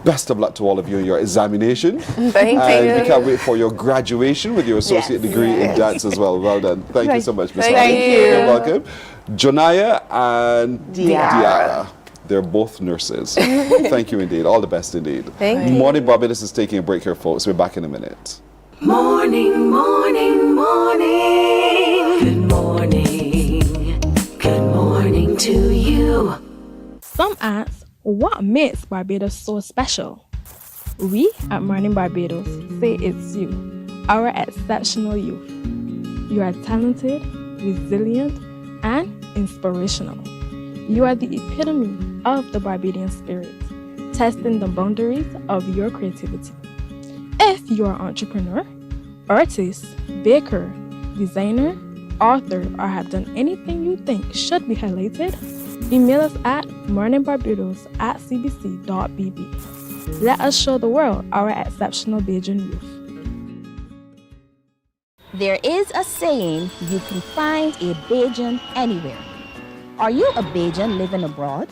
Best of luck to all of you in your examination. Thank you. We can't wait for your graduation with your associate degree in dance as well. Well done. Thank you so much, Ms. Thank you. You're welcome. Jonaya and Diara. They're both nurses. Thank you indeed. All the best indeed. Thank you. Morning Barbados is taking a break here, folks. We're back in a minute. Morning, morning, morning. Good morning. Good morning to you. Some ask, what makes Barbados so special? We at Mornin Barbados say it's you, our exceptional youth. You are talented, resilient, and inspirational. You are the epitome of the Barbadian spirit, testing the boundaries of your creativity. If you are an entrepreneur, artist, baker, designer, author, or have done anything you think should be highlighted, email us at morninbarbados@cbc.bb. Let us show the world our exceptional Bajan youth. There is a saying, you can find a Bajan anywhere. Are you a Bajan living abroad?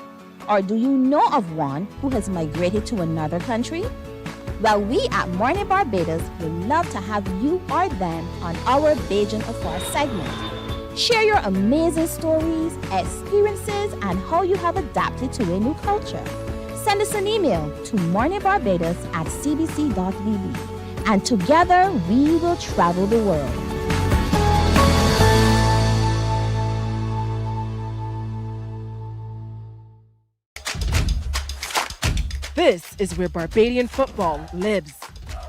Or do you know of one who has migrated to another country? Well, we at Mornin Barbados would love to have you or them on our Bajan Affair segment. Share your amazing stories, experiences, and how you have adapted to a new culture. Send us an email to morninbarbados@cbc.bb, and together we will travel the world. This is where Barbadian football lives.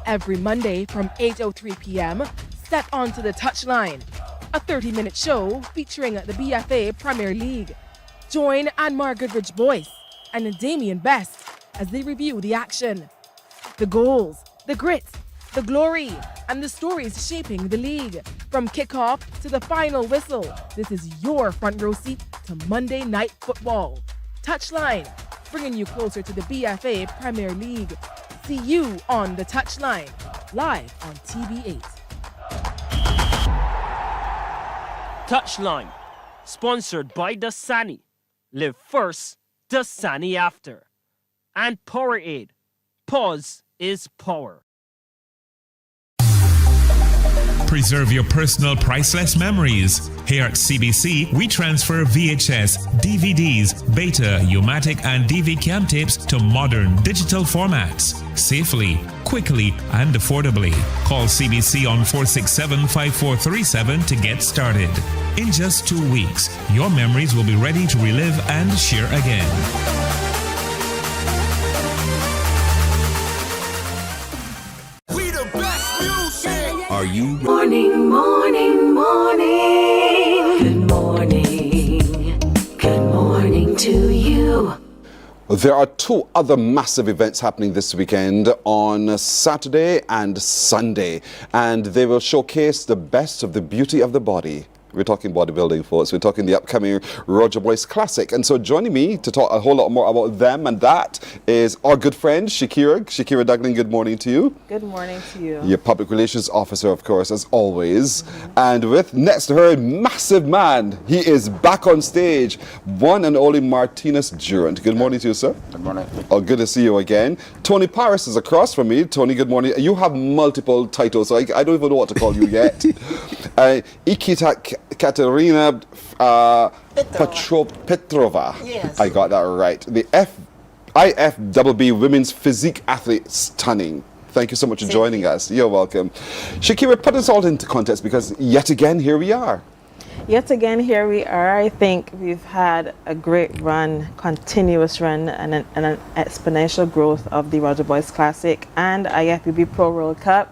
Every Monday from 8:03 p.m., step onto the touchline. A 30-minute show featuring the BFA Premier League. Join Anmar Goodrich Boyce and Damian Best as they review the action. The goals, the grit, the glory, and the stories shaping the league. From kickoff to the final whistle, this is your front row seat to Monday Night Football. Touchline, bringing you closer to the BFA Premier League. See you on the touchline, live on TV8. Touchline, sponsored by Dasani. Live first, Dasani after. And Powerade. Pause is power. Preserve your personal priceless memories. Here at CBC, we transfer VHS, DVDs, Beta, U-matic, and DV cam tapes to modern digital formats. Safely, quickly, and affordably. Call CBC on 467-5437 to get started. In just 2 weeks, your memories will be ready to relive and share again. Are you Morning, morning, morning. Good morning. Good morning to you. There are two other massive events happening this weekend on Saturday and Sunday, and they will showcase the best of the beauty of the body. We're talking bodybuilding, folks. We're talking the upcoming Roger Boyce Classic. And so joining me to talk a whole lot more about them and that is our good friend, Shakira. Shakira Duglin, good morning to you. Good morning to you. Your public relations officer, of course, as always. And with next to her, massive man. He is back on stage. One and only Martinez Durant. Good morning to you, sir. Good morning. Oh, good to see you again. Tony Paris is across from me. Tony, good morning. You have multiple titles, so I don't even know what to call you yet. Ikita Katerina Petrova. Yes. I got that right. The IFBB Women's Physique Athlete. Stunning. Thank you so much for joining us. You're welcome. Shakira, put us all into context because yet again, here we are. Yet again, here we are. I think we've had a great run, continuous run, and an exponential growth of the Roger Boyce Classic and IFBB Pro World Cup.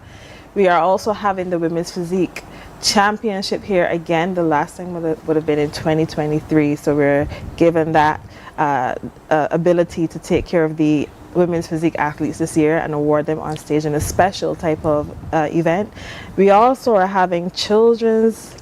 We are also having the Women's Physique Championship here again. The last time would have been in 2023, so we're given that ability to take care of the women's physique athletes this year and award them on stage in a special type of event. We also are having Children's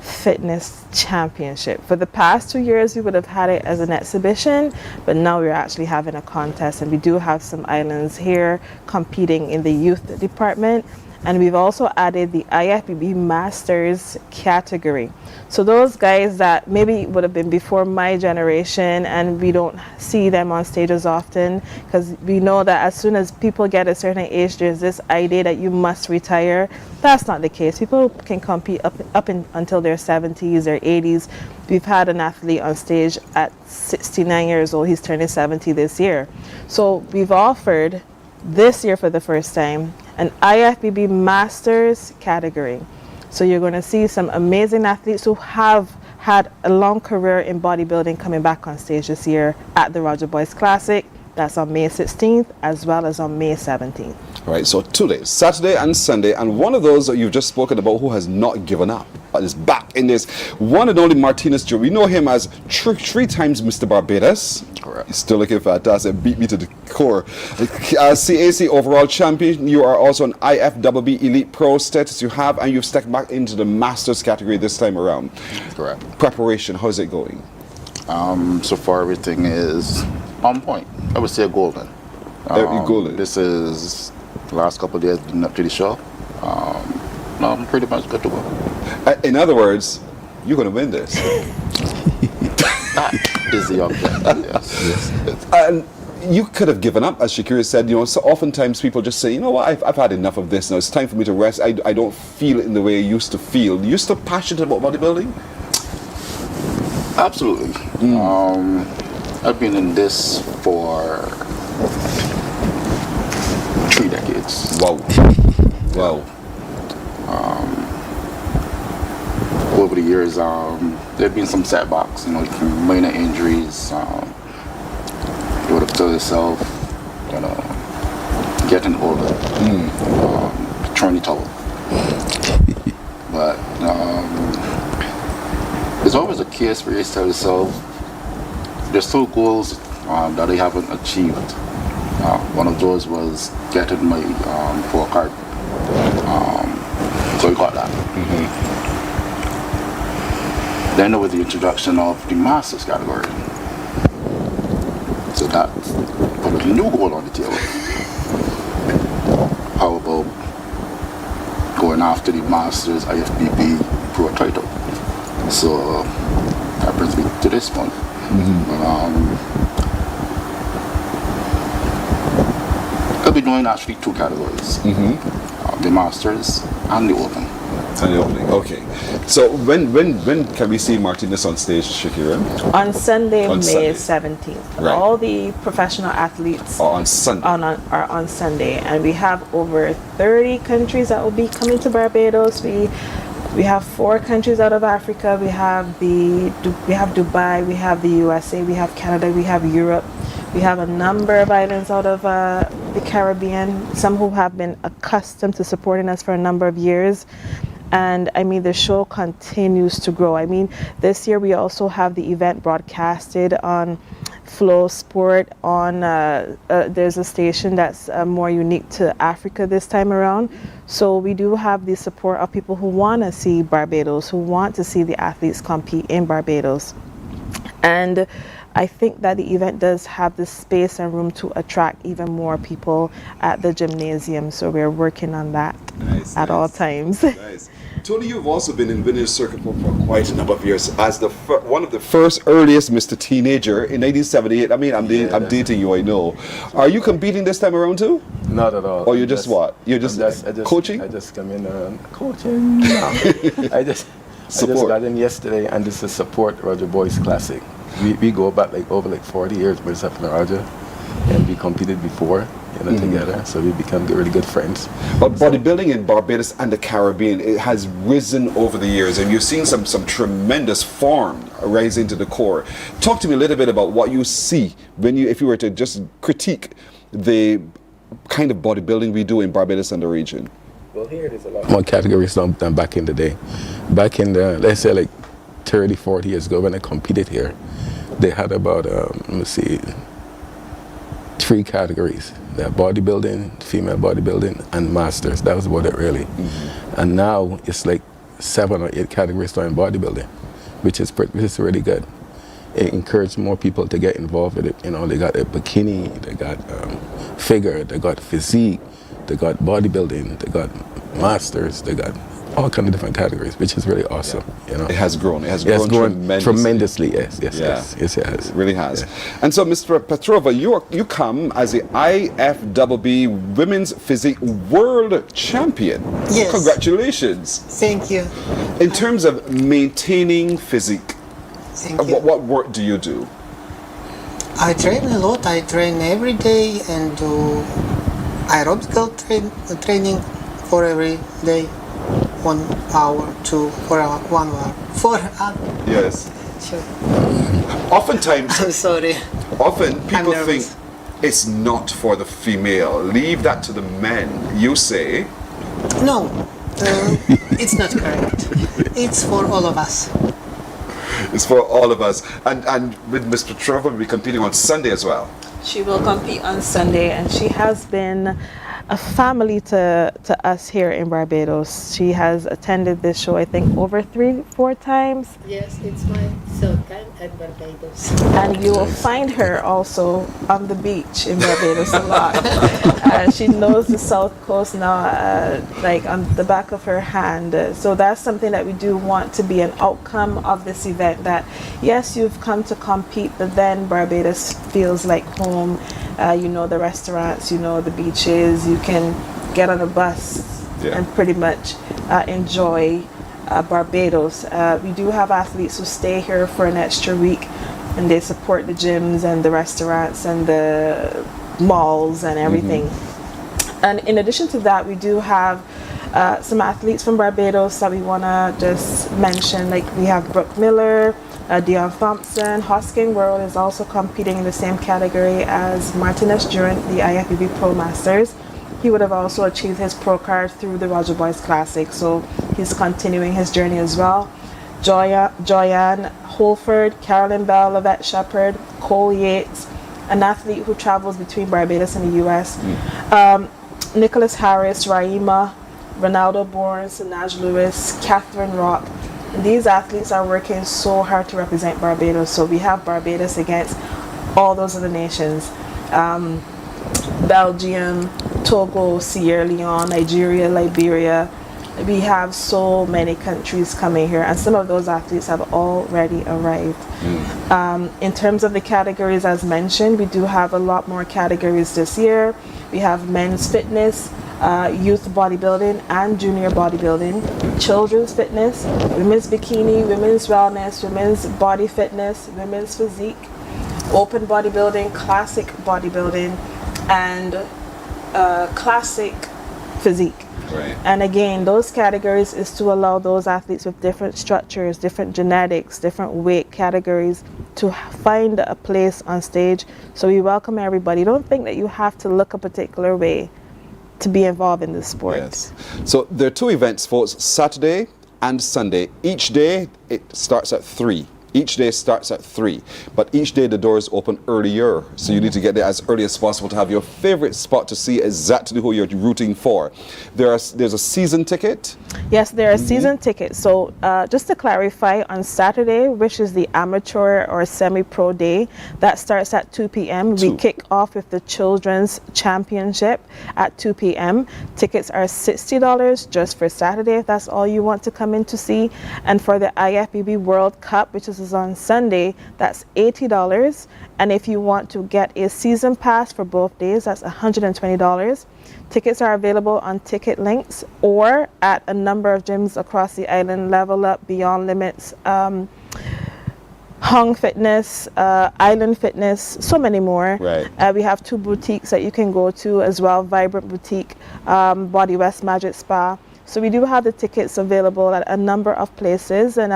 Fitness Championship. For the past 2 years we would have had it as an exhibition, but now we're actually having a contest, and we do have some islands here competing in the youth department. And we've also added the IFBB Masters category. So those guys that maybe would have been before my generation, and we don't see them on stage as often, because we know that as soon as people get a certain age, there's this idea that you must retire. That's not the case. People can compete until their 70s or 80s. We've had an athlete on stage at 69 years old. He's turning 70 this year. So we've offered this year for the first time an IFBB Masters category. So you're going to see some amazing athletes who have had a long career in bodybuilding coming back on stage this year at the Roger Boyce Classic. That's on May 16th as well as on May 17th. All right, so 2 days, Saturday and Sunday, and one of those that you've just spoken about who has not given up. is back in this one and only Martinez Joe. We know him as three times Mr. Barbados. Correct. He's still looking fantastic. Beat me to the core. CAC overall champion. You are also an IFBB Elite Pro status you have, and you've stepped back into the Masters category this time around. Correct. Preparation, how's it going? So far everything is on point. I would say golden. Golden. This is the last couple of days leading up to the show. No, I'm pretty much good to go. In other words, you're going to win this. That is the objective, yes. And you could have given up, as Shakira said. You know, so oftentimes people just say, you know what, I've had enough of this now. It's time for me to rest. I don't feel it in the way I used to feel. You still passionate about bodybuilding? Absolutely. I've been in this for 3 decades. Wow. Wow. Over the years, there have been some setbacks, you know, minor injuries. You would have told yourself, you know, getting older, turn it over. But there's always a case where you tell yourself, there's still goals that I haven't achieved. One of those was getting my pro card. So we got that. Then there was the introduction of the Masters category. So that put a new goal on the table. How about going after the Masters IFBB Pro title? So that brings me to this point. I'll be doing actually 2 categories. The Masters and the Open. And the Opening, okay. So when can we see Martinez on stage, Shakira? On Sunday, On May Sunday. 17th. Right. All the professional athletes on Sunday. Are on Sunday, and we have over 30 countries that will be coming to Barbados. We have 4 countries out of Africa. We have Dubai, we have the USA, we have Canada, we have Europe. We have a number of islands out of the Caribbean, some who have been accustomed to supporting us for a number of years. And I mean, the show continues to grow. I mean, this year we also have the event broadcasted on Flow Sport. There's a station that's more unique to Africa this time around. So we do have the support of people who want to see Barbados, who want to see the athletes compete in Barbados. And I think that the event does have the space and room to attract even more people at the gymnasium. So we're working on that at all times. Nice. Tony, you've also been in Vintage Circuit for quite a number of years as one of the first earliest Mr. Teenager in 1978. I mean, I'm dating you, I know. Are you competing this time around too? Not at all. Or you're just what? You're just coaching? I just come in coaching. No. I just got in yesterday, and this is Support Roger Boys Classic. We go back over 40 years, myself and Roger, and we competed before, together, so we become really good friends. But bodybuilding in Barbados and the Caribbean, it has risen over the years, and you've seen some tremendous form rising to the core. Talk to me a little bit about what you see if you were to just critique the kind of bodybuilding we do in Barbados and the region. Well, here there's a lot more categories than back in the day. Back in the, let's say 30, 40 years ago when I competed here, they had about, 3 categories. They had bodybuilding, female bodybuilding, and masters. That was about it really. And now it's 7 or 8 categories in bodybuilding, which is really good. It encouraged more people to get involved with it. They got a bikini, they got figure, they got physique, they got bodybuilding, they got masters, they got all kinds of different categories, which is really awesome. It has grown. It has grown tremendously. Yes, it has. It really has. Yeah. And so, Mr. Petrova, you come as the IFBB Women's Physique World Champion. Yes. Congratulations. Thank you. In terms of maintaining physique, what work do you do? I train a lot. I train every day and do aerobical training for every day. 1 hour, 2 for 1 hour, 4 hours. Yes. Sure. Oftentimes, I'm sorry. Often people think it's not for the female. Leave that to the men. You say? No, It's not correct. It's for all of us. It's for all of us. And with Mr. Trevor, we'll be competing on Sunday as well. She will compete on Sunday, and she has been a family to us here in Barbados. She has attended this show, I think, over 3-4 times. Yes, it's my third time at Barbados. And you will find her also on the beach in Barbados a lot. She knows the South Coast now, like on the back of her hand. So that's something that we do want to be an outcome of this event, that yes, you've come to compete, but then Barbados feels like home. You know the restaurants, you know the beaches, you can get on a bus and pretty much enjoy Barbados. We do have athletes who stay here for an extra week, and they support the gyms and the restaurants and the malls and everything. And in addition to that, we do have some athletes from Barbados that we want to just mention. Like we have Brooke Miller, Dion Thompson. Hosking World is also competing in the same category as Martinez Durant, the IFBB Pro Masters. He would have also achieved his pro card through the Roger Boys Classic, so he's continuing his journey as well. Joyanne Holford, Carolyn Bell, Lavette Shepherd, Cole Yates, an athlete who travels between Barbados and the US. Nicholas Harris, Raima, Ronaldo Bourne, Sanaj Lewis, Catherine Rock. These athletes are working so hard to represent Barbados. So we have Barbados against all those other nations. Belgium, Togo, Sierra Leone, Nigeria, Liberia. We have so many countries coming here, and some of those athletes have already arrived. In terms of the categories, as mentioned, we do have a lot more categories this year. We have men's fitness, youth bodybuilding and junior bodybuilding, children's fitness, women's bikini, women's wellness, women's body fitness, women's physique, open bodybuilding, classic bodybuilding, and classic physique. Right. And again, those categories is to allow those athletes with different structures, different genetics, different weight categories to find a place on stage. So we welcome everybody. Don't think that you have to look a particular way to be involved in this sport. Yes. So there are two events, folks, Saturday and Sunday. Each day it starts at 3. Each day starts at 3, but each day the doors open earlier, so you need to get there as early as possible to have your favorite spot to see exactly who you're rooting for. There's a season ticket? Yes, there are season tickets. So just to clarify, on Saturday, which is the amateur or semi-pro day, that starts at 2 p.m. We kick off with the Children's Championship at 2 p.m. Tickets are $60 just for Saturday, if that's all you want to come in to see. And for the IFBB World Cup, which is on Sunday, that's $80. And if you want to get a season pass for both days, that's $120. Tickets are available on ticket links or at a number of gyms across the island: Level Up, Beyond Limits, Hung Fitness, Island Fitness, so many more. Right. We have 2 boutiques that you can go to as well: Vibrant Boutique, Body West Magic Spa. So we do have the tickets available at a number of places, and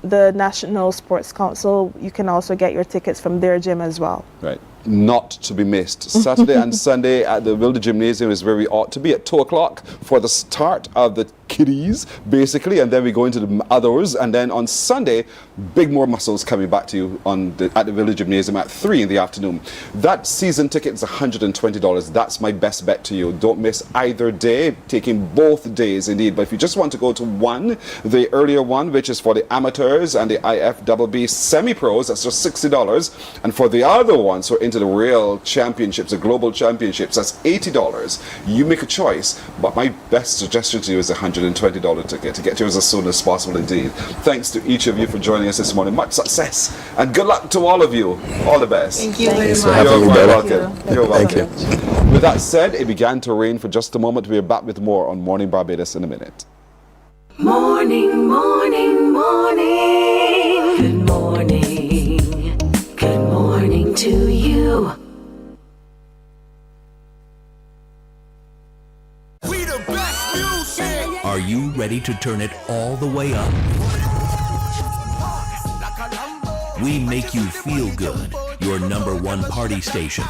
the National Sports Council, you can also get your tickets from their gym as well. Right. Not to be missed. Saturday and Sunday at the Wilder Gymnasium is where we ought to be at 2 o'clock for the start of the kiddies, basically, and then we go into the others, and then on Sunday, big more muscles coming back to you at the Village Gymnasium at 3 in the afternoon. That season ticket is $120. That's my best bet to you. Don't miss either day, taking both days indeed. But if you just want to go to one, the earlier one, which is for the amateurs and the IFBB semi-pros, that's just $60. And for the other one, so into the real championships, the global championships, that's $80. You make a choice, but my best suggestion to you is a $120 ticket to get yours as soon as possible indeed. Thanks to each of you for joining us this morning. Much success and good luck to all of you. All the best. Thank you very much. You're welcome. You're welcome. With that said, it began to rain for just a moment. We're back with more on Morning Barbados in a minute. Morning, morning, morning. Good morning. Good morning to you. Are you ready to turn it all the way up? We make you feel good. Your #1 party station.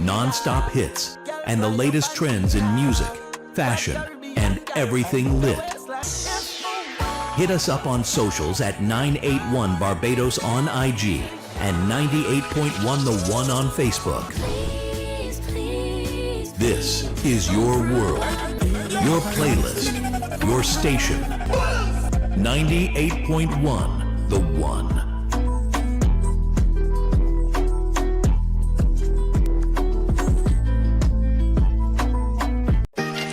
Non-stop hits and the latest trends in music, fashion, and everything lit. Hit us up on socials at 981 Barbados on IG and 98.1 The One on Facebook. This is your world, your playlist, your station. 98.1 The One.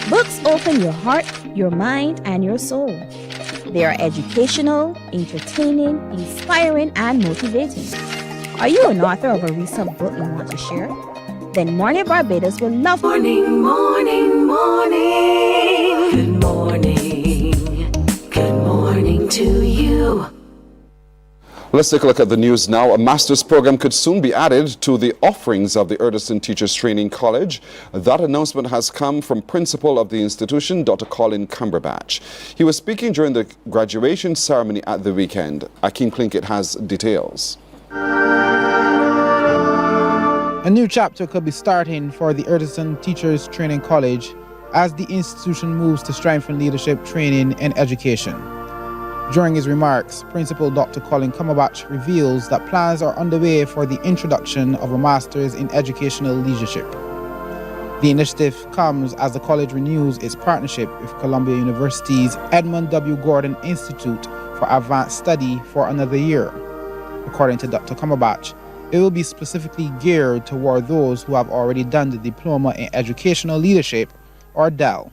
Books open your heart, your mind, and your soul. They are educational, entertaining, inspiring, and motivating. Are you an author of a recent book you want to share? Then Mornin Barbados will love Morning, morning, morning. Good morning. Good morning to you. Let's take a look at the news now. A master's program could soon be added to the offerings of the Urduson Teachers Training College. That announcement has come from principal of the institution, Dr. Colin Cumberbatch. He was speaking during the graduation ceremony at the weekend. Akeem Plinkett has details. A new chapter could be starting for the Urduson Teachers Training College as the institution moves to strengthen leadership training and education. During his remarks, Principal Dr. Colin Cumberbatch reveals that plans are underway for the introduction of a Master's in Educational Leadership. The initiative comes as the college renews its partnership with Columbia University's Edmund W. Gordon Institute for Advanced Study for another year. According to Dr. Cumberbatch, it will be specifically geared toward those who have already done the Diploma in Educational Leadership, or DEL.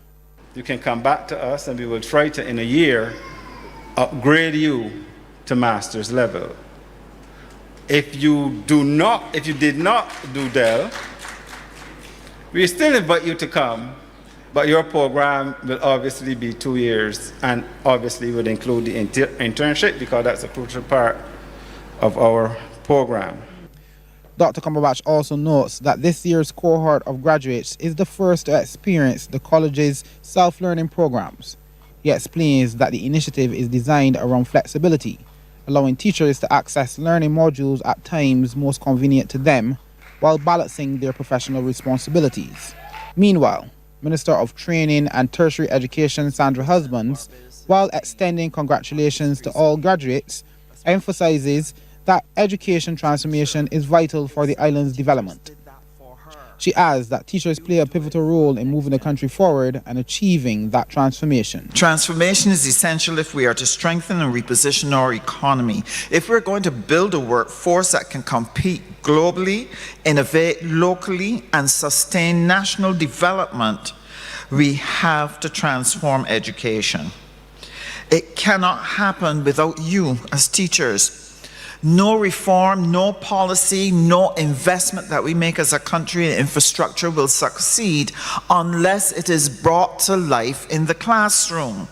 You can come back to us and we will try to, in a year, upgrade you to master's level. If you did not do DEL, we still invite you to come, but your program will obviously be 2 years and obviously would include the internship because that's a crucial part of our program. Dr. Cumberbatch also notes that this year's cohort of graduates is the first to experience the college's self-learning programs. He explains that the initiative is designed around flexibility, allowing teachers to access learning modules at times most convenient to them while balancing their professional responsibilities. Meanwhile, Minister of Training and Tertiary Education Sandra Husbands, while extending congratulations to all graduates, emphasizes that education transformation is vital for the island's development. She adds that teachers play a pivotal role in moving the country forward and achieving that transformation. Transformation is essential if we are to strengthen and reposition our economy. If we're going to build a workforce that can compete globally, innovate locally, and sustain national development, we have to transform education. It cannot happen without you as teachers. No reform, no policy, no investment that we make as a country in infrastructure will succeed unless it is brought to life in the classroom.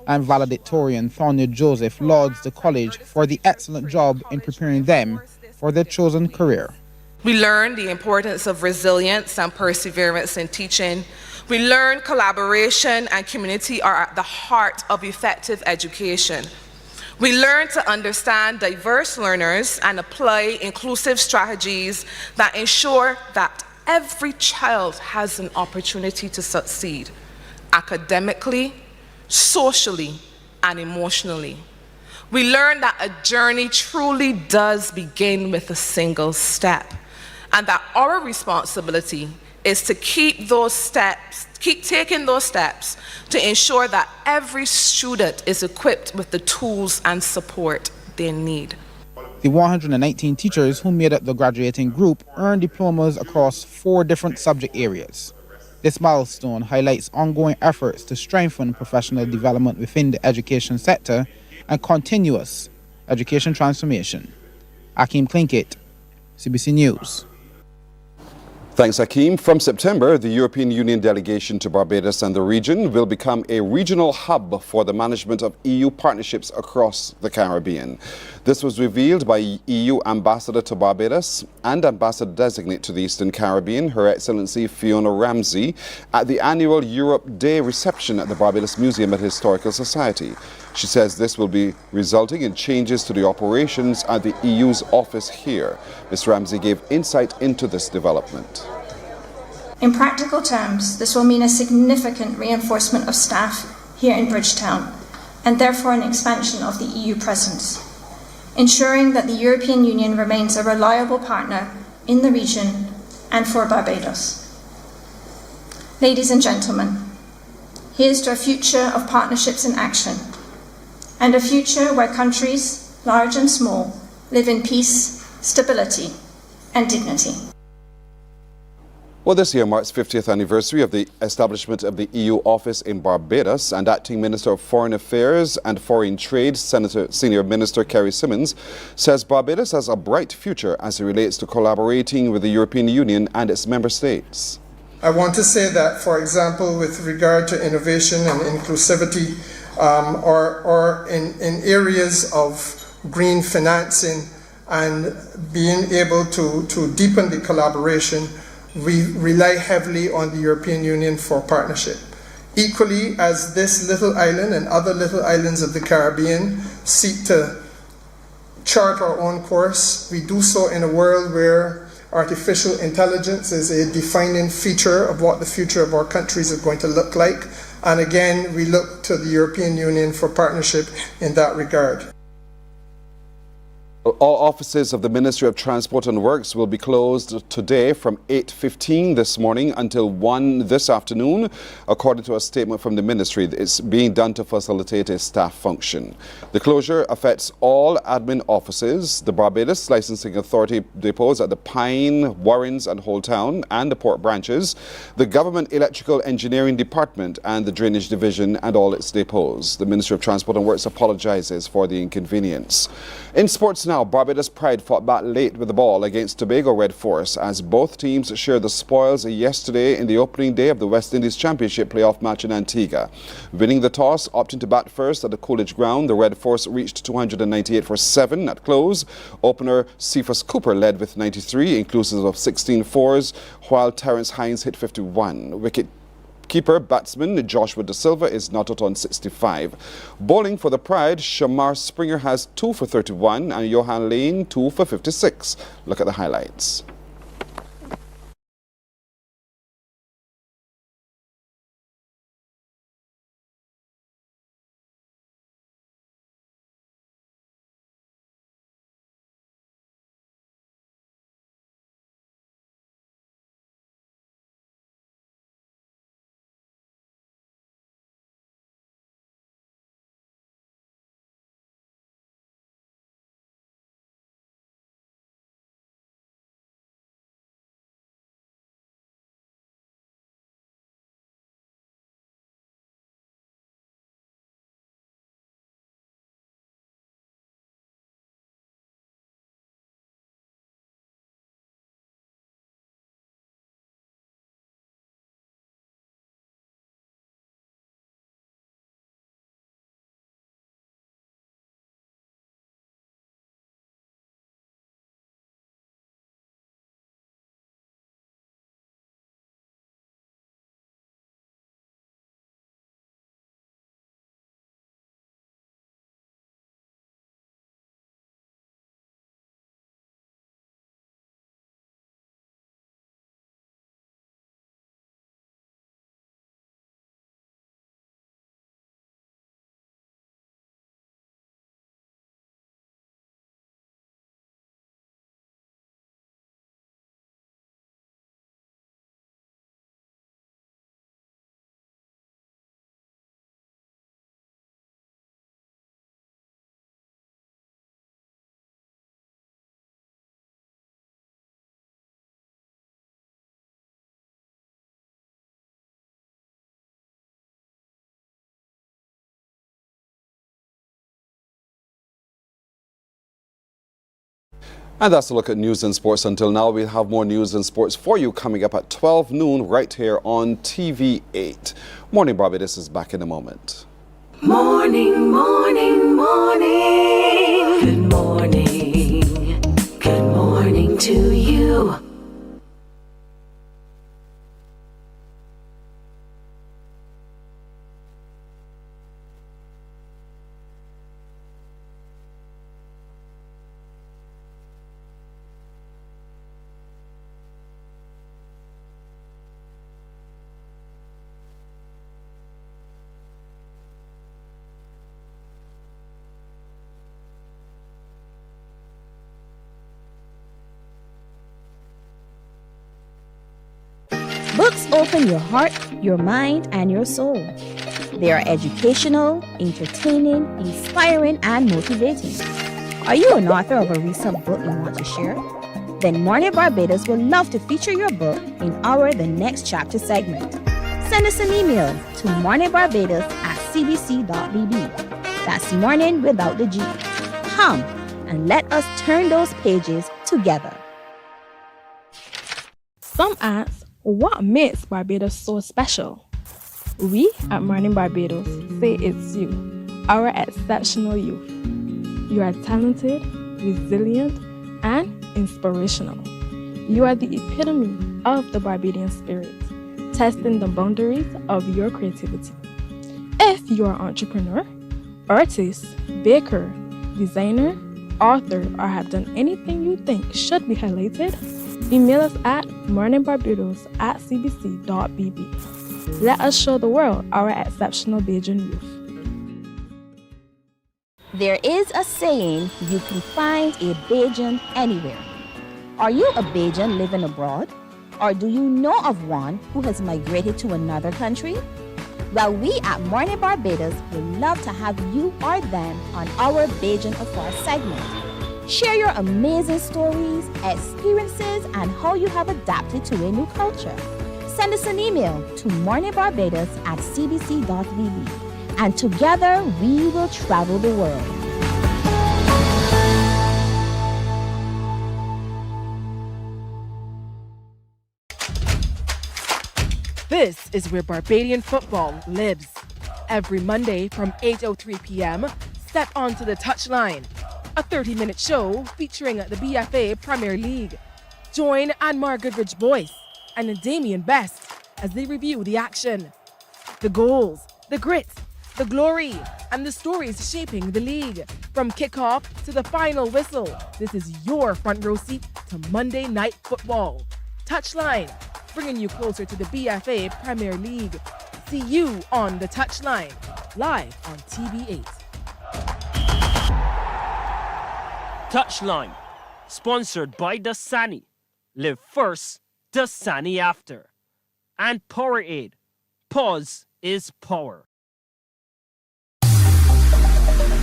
And valedictorian Thonya Joseph lauds the college for the excellent job in preparing them for their chosen career. We learn the importance of resilience and perseverance in teaching. We learn collaboration and community are at the heart of effective education. We learn to understand diverse learners and apply inclusive strategies that ensure that every child has an opportunity to succeed academically, socially, and emotionally. We learn that a journey truly does begin with a single step, and that our responsibility is to keep taking those steps to ensure that every student is equipped with the tools and support they need. The 119 teachers who made up the graduating group earned diplomas across 4 different subject areas. This milestone highlights ongoing efforts to strengthen professional development within the education sector and continuous education transformation. Akeem Plinkett, CBC News. Thanks, Akeem. From September, the European Union delegation to Barbados and the region will become a regional hub for the management of EU partnerships across the Caribbean. This was revealed by EU Ambassador to Barbados and Ambassador-designate to the Eastern Caribbean, Her Excellency Fiona Ramsey, at the annual Europe Day reception at the Barbados Museum and Historical Society. She says this will be resulting in changes to the operations at the EU's office here. Ms. Ramsey gave insight into this development. In practical terms, this will mean a significant reinforcement of staff here in Bridgetown, and therefore an expansion of the EU presence, ensuring that the European Union remains a reliable partner in the region and for Barbados. Ladies and gentlemen, here's to a future of partnerships in action, and a future where countries, large and small, live in peace, stability, and dignity. Well, this year marks 50th anniversary of the establishment of the EU office in Barbados, and Acting Minister of Foreign Affairs and Foreign Trade, Senior Minister Kerry Simmons, says Barbados has a bright future as it relates to collaborating with the European Union and its member states. I want to say that, for example, with regard to innovation and inclusivity, or in areas of green financing and being able to deepen the collaboration, we rely heavily on the European Union for partnership. Equally, as this little island and other little islands of the Caribbean seek to chart our own course, we do so in a world where artificial intelligence is a defining feature of what the future of our countries are going to look like. And again, we look to the European Union for partnership in that regard. All offices of the Ministry of Transport and Works will be closed today from 8:15 this morning until 1 this afternoon. According to a statement from the ministry, it's being done to facilitate a staff function. The closure affects all admin offices, the Barbados Licensing Authority depots at the Pine, Warrens and Holetown and the port branches, the Government Electrical Engineering Department and the Drainage Division and all its depots. The Ministry of Transport and Works apologizes for the inconvenience. In sports now, Barbados Pride fought back late with the ball against Tobago Red Force as both teams shared the spoils yesterday in the opening day of the West Indies Championship playoff match in Antigua. Winning the toss, opting to bat first at the Coolidge ground, the Red Force reached 298 for 7 at close. Opener Cephas Cooper led with 93, inclusive of 16 fours, while Terence Hines hit 51. Keeper batsman Joshua Da Silva is not out on 65. Bowling for the Pride, Shamar Springer has 2 for 31 and Johan Lane 2 for 56. Look at the highlights. And that's a look at news and sports. Until now, we'll have more news and sports for you coming up at 12 noon right here on TV8. Morning Barbados is back in a moment. Morning, morning, morning. Good morning. Good morning to you. Books open your heart, your mind, and your soul. They are educational, entertaining, inspiring, and motivating. Are you an author of a recent book you want to share? Then Mornin Barbados would love to feature your book in our The Next Chapter segment. Send us an email to morninbarbados@cbc.bb. That's morning without the G. Come and let us turn those pages together. Some ask, what makes Barbados so special? We at Mornin Barbados say it's you, our exceptional youth. You are talented, resilient, and inspirational. You are the epitome of the Barbadian spirit, testing the boundaries of your creativity. If you are an entrepreneur, artist, baker, designer, author, or have done anything you think should be highlighted, email us at morninbarbados@cbc.bb. Let us show the world our exceptional Bajan youth. There is a saying, you can find a Bajan anywhere. Are you a Bajan living abroad? Or do you know of one who has migrated to another country? Well, we at Mornin Barbados would love to have you or them on our Bajan Affairs segment. Share your amazing stories, experiences, and how you have adapted to a new culture. Send us an email to morninbarbados@cbc.bb, and together we will travel the world. This is where Barbadian football lives. Every Monday from 8:03 p.m., step onto the touchline. A 30-minute show featuring the BFA Premier League. Join Anmar Goodrich Boyce and Damien Best as they review the action. The goals, the grit, the glory, and the stories shaping the league. From kickoff to the final whistle, this is your front row seat to Monday Night Football. Touchline, bringing you closer to the BFA Premier League. See you on the touchline, live on TV8. Touchline, sponsored by Dasani. Live first, Dasani after. And Powerade. Pause is power.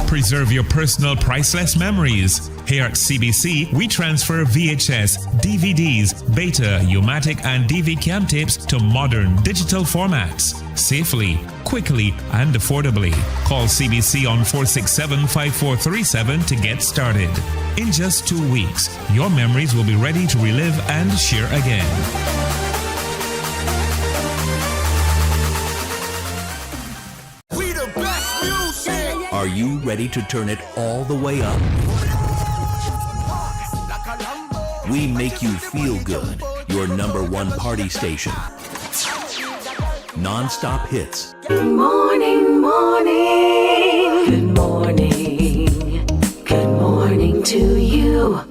Preserve your personal priceless memories. Here at CBC, we transfer VHS, DVDs, Beta, U-matic, and DV cam tapes to modern digital formats. Safely, quickly, and affordably. Call CBC on 467-5437 to get started. In just 2 weeks, your memories will be ready to relive and share again. Are you ready to turn it all the way up? We make you feel good. Your #1 party station. Non-stop hits. Good morning, morning. Good morning. Good morning to you.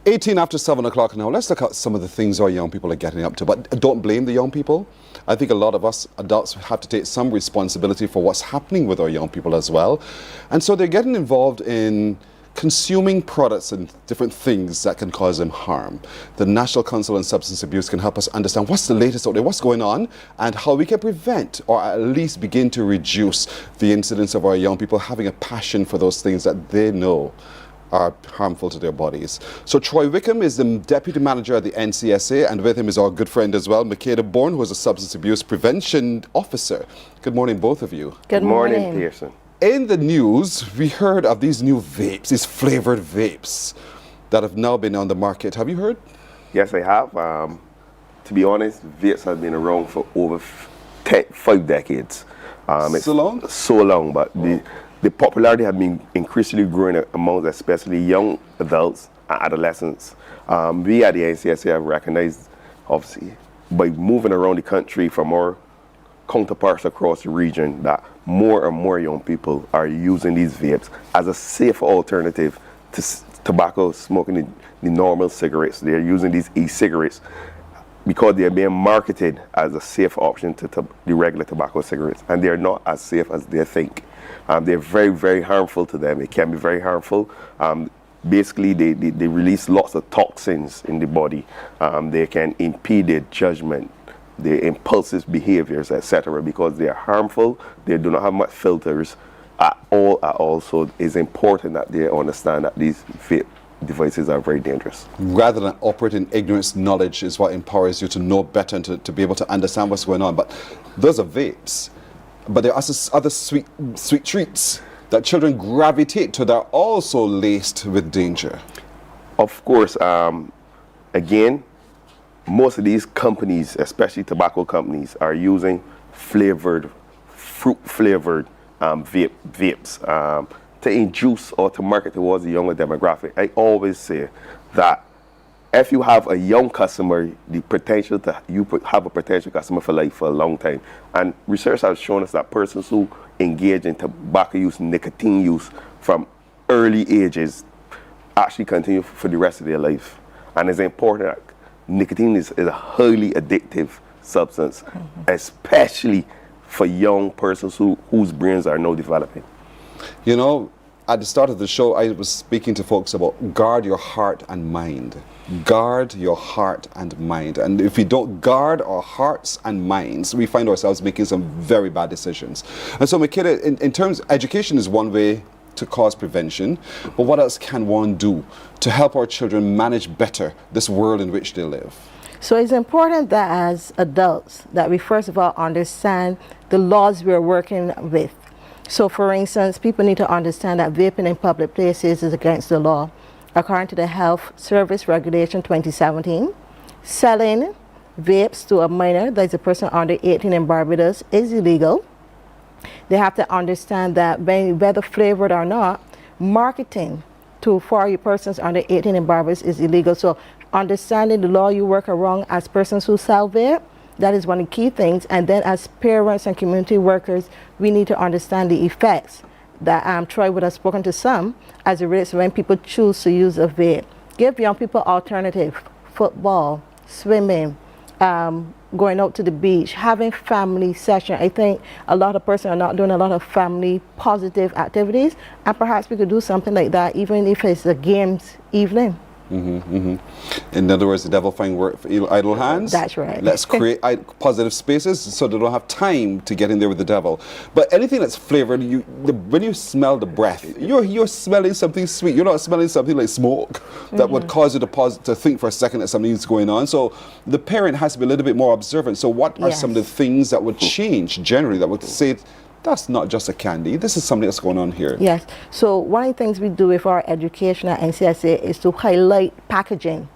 18 after 7 o'clock now. Let's look at some of the things our young people are getting up to. But don't blame the young people. I think a lot of us adults have to take some responsibility for what's happening with our young people as well. And so they're getting involved in consuming products and different things that can cause them harm. The National Council on Substance Abuse can help us understand what's the latest out there, what's going on, and how we can prevent or at least begin to reduce the incidence of our young people having a passion for those things that they know are harmful to their bodies. So Troy Wickham is the Deputy Manager at the NCSA, and with him is our good friend as well, Makeda Bourne, who is a Substance Abuse Prevention Officer. Good morning, both of you. Good morning, Pearson. In the news, we heard of these new vapes, these flavored vapes that have now been on the market. Have you heard? Yes, I have. To be honest, vapes have been around for over 5 decades. So long? So long, but the popularity has been increasingly growing among especially young adults and adolescents. We at the NCSA have recognized, obviously, by moving around the country from our counterparts across the region, that more and more young people are using these vapes as a safe alternative to tobacco smoking, the normal cigarettes. They're using these e-cigarettes because they're being marketed as a safe option to the regular tobacco cigarettes, and they're not as safe as they think. They're very, very harmful to them. It can be very harmful. Basically, they release lots of toxins in the body. They can impede their judgment. their impulsive behaviors, etc., because they are harmful. They do not have much filters at all. So it's important that they understand that these vape devices are very dangerous. Rather than operating ignorance, knowledge is what empowers you to know better and to be able to understand what's going on. But those are vapes. But there are other sweet treats that children gravitate to that are also laced with danger. Of course, again, most of these companies, especially tobacco companies, are using fruit-flavored vapes to induce or to market towards the younger demographic. I always say that if you have a young customer, you have a potential customer for life for a long time. And research has shown us that persons who engage in tobacco use, nicotine use from early ages actually continue for the rest of their life. And it's important that nicotine is a highly addictive substance, especially for young persons whose brains are now developing. You know, at the start of the show, I was speaking to folks about guard your heart and mind. Guard your heart and mind. And if we don't guard our hearts and minds, we find ourselves making some very bad decisions. And so, Makeda, in terms, education is one way to cause prevention, but what else can one do to help our children manage better this world in which they live? So it's important that as adults that we first of all understand the laws we're working with. So for instance, people need to understand that vaping in public places is against the law. According to the Health Service Regulation 2017, selling vapes to a minor, that is a person under 18 in Barbados, is illegal. They have to understand that whether flavored or not, marketing for your persons under 18 in Barbados is illegal. So understanding the law you work around as persons who sell vape, that is one of the key things. And then as parents and community workers, we need to understand the effects that Troy would have spoken to some as it relates to when people choose to use a vape. Give young people alternative, football, swimming, going out to the beach, having family session. I think a lot of persons are not doing a lot of family positive activities, and perhaps we could do something like that even if it's a games evening. In other words, the devil find work for idle hands. That's right. Let's create positive spaces so they don't have time to get in there with the devil. But anything that's flavored, when you smell the breath, you're smelling something sweet. You're not smelling something like smoke that would cause you to pause to think for a second that something's going on. So the parent has to be a little bit more observant. So what are some of the things that would change generally that would say that's not just a candy, this is something that's going on here? Yes. So one of the things we do with our education at NCSA is to highlight packaging.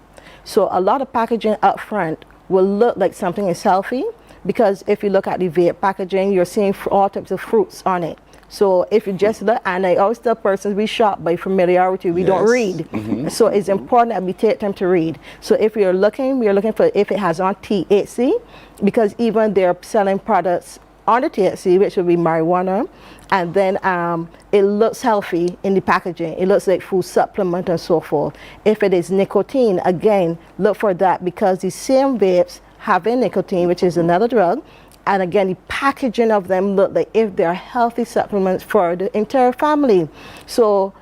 So a lot of packaging up front will look like something is healthy, because if you look at the vape packaging, you're seeing all types of fruits on it. So if you just look, and I always tell persons we shop by familiarity, we don't read. So it's important that we take time to read. So if we're looking for if it has on THC, because even they're selling products on the THC, which would be marijuana, and then it looks healthy in the packaging. It looks like food supplement and so forth. If it is nicotine, again, look for that, because the same vapes have nicotine, which is another drug, and again, the packaging of them look like if they're healthy supplements for the entire family. So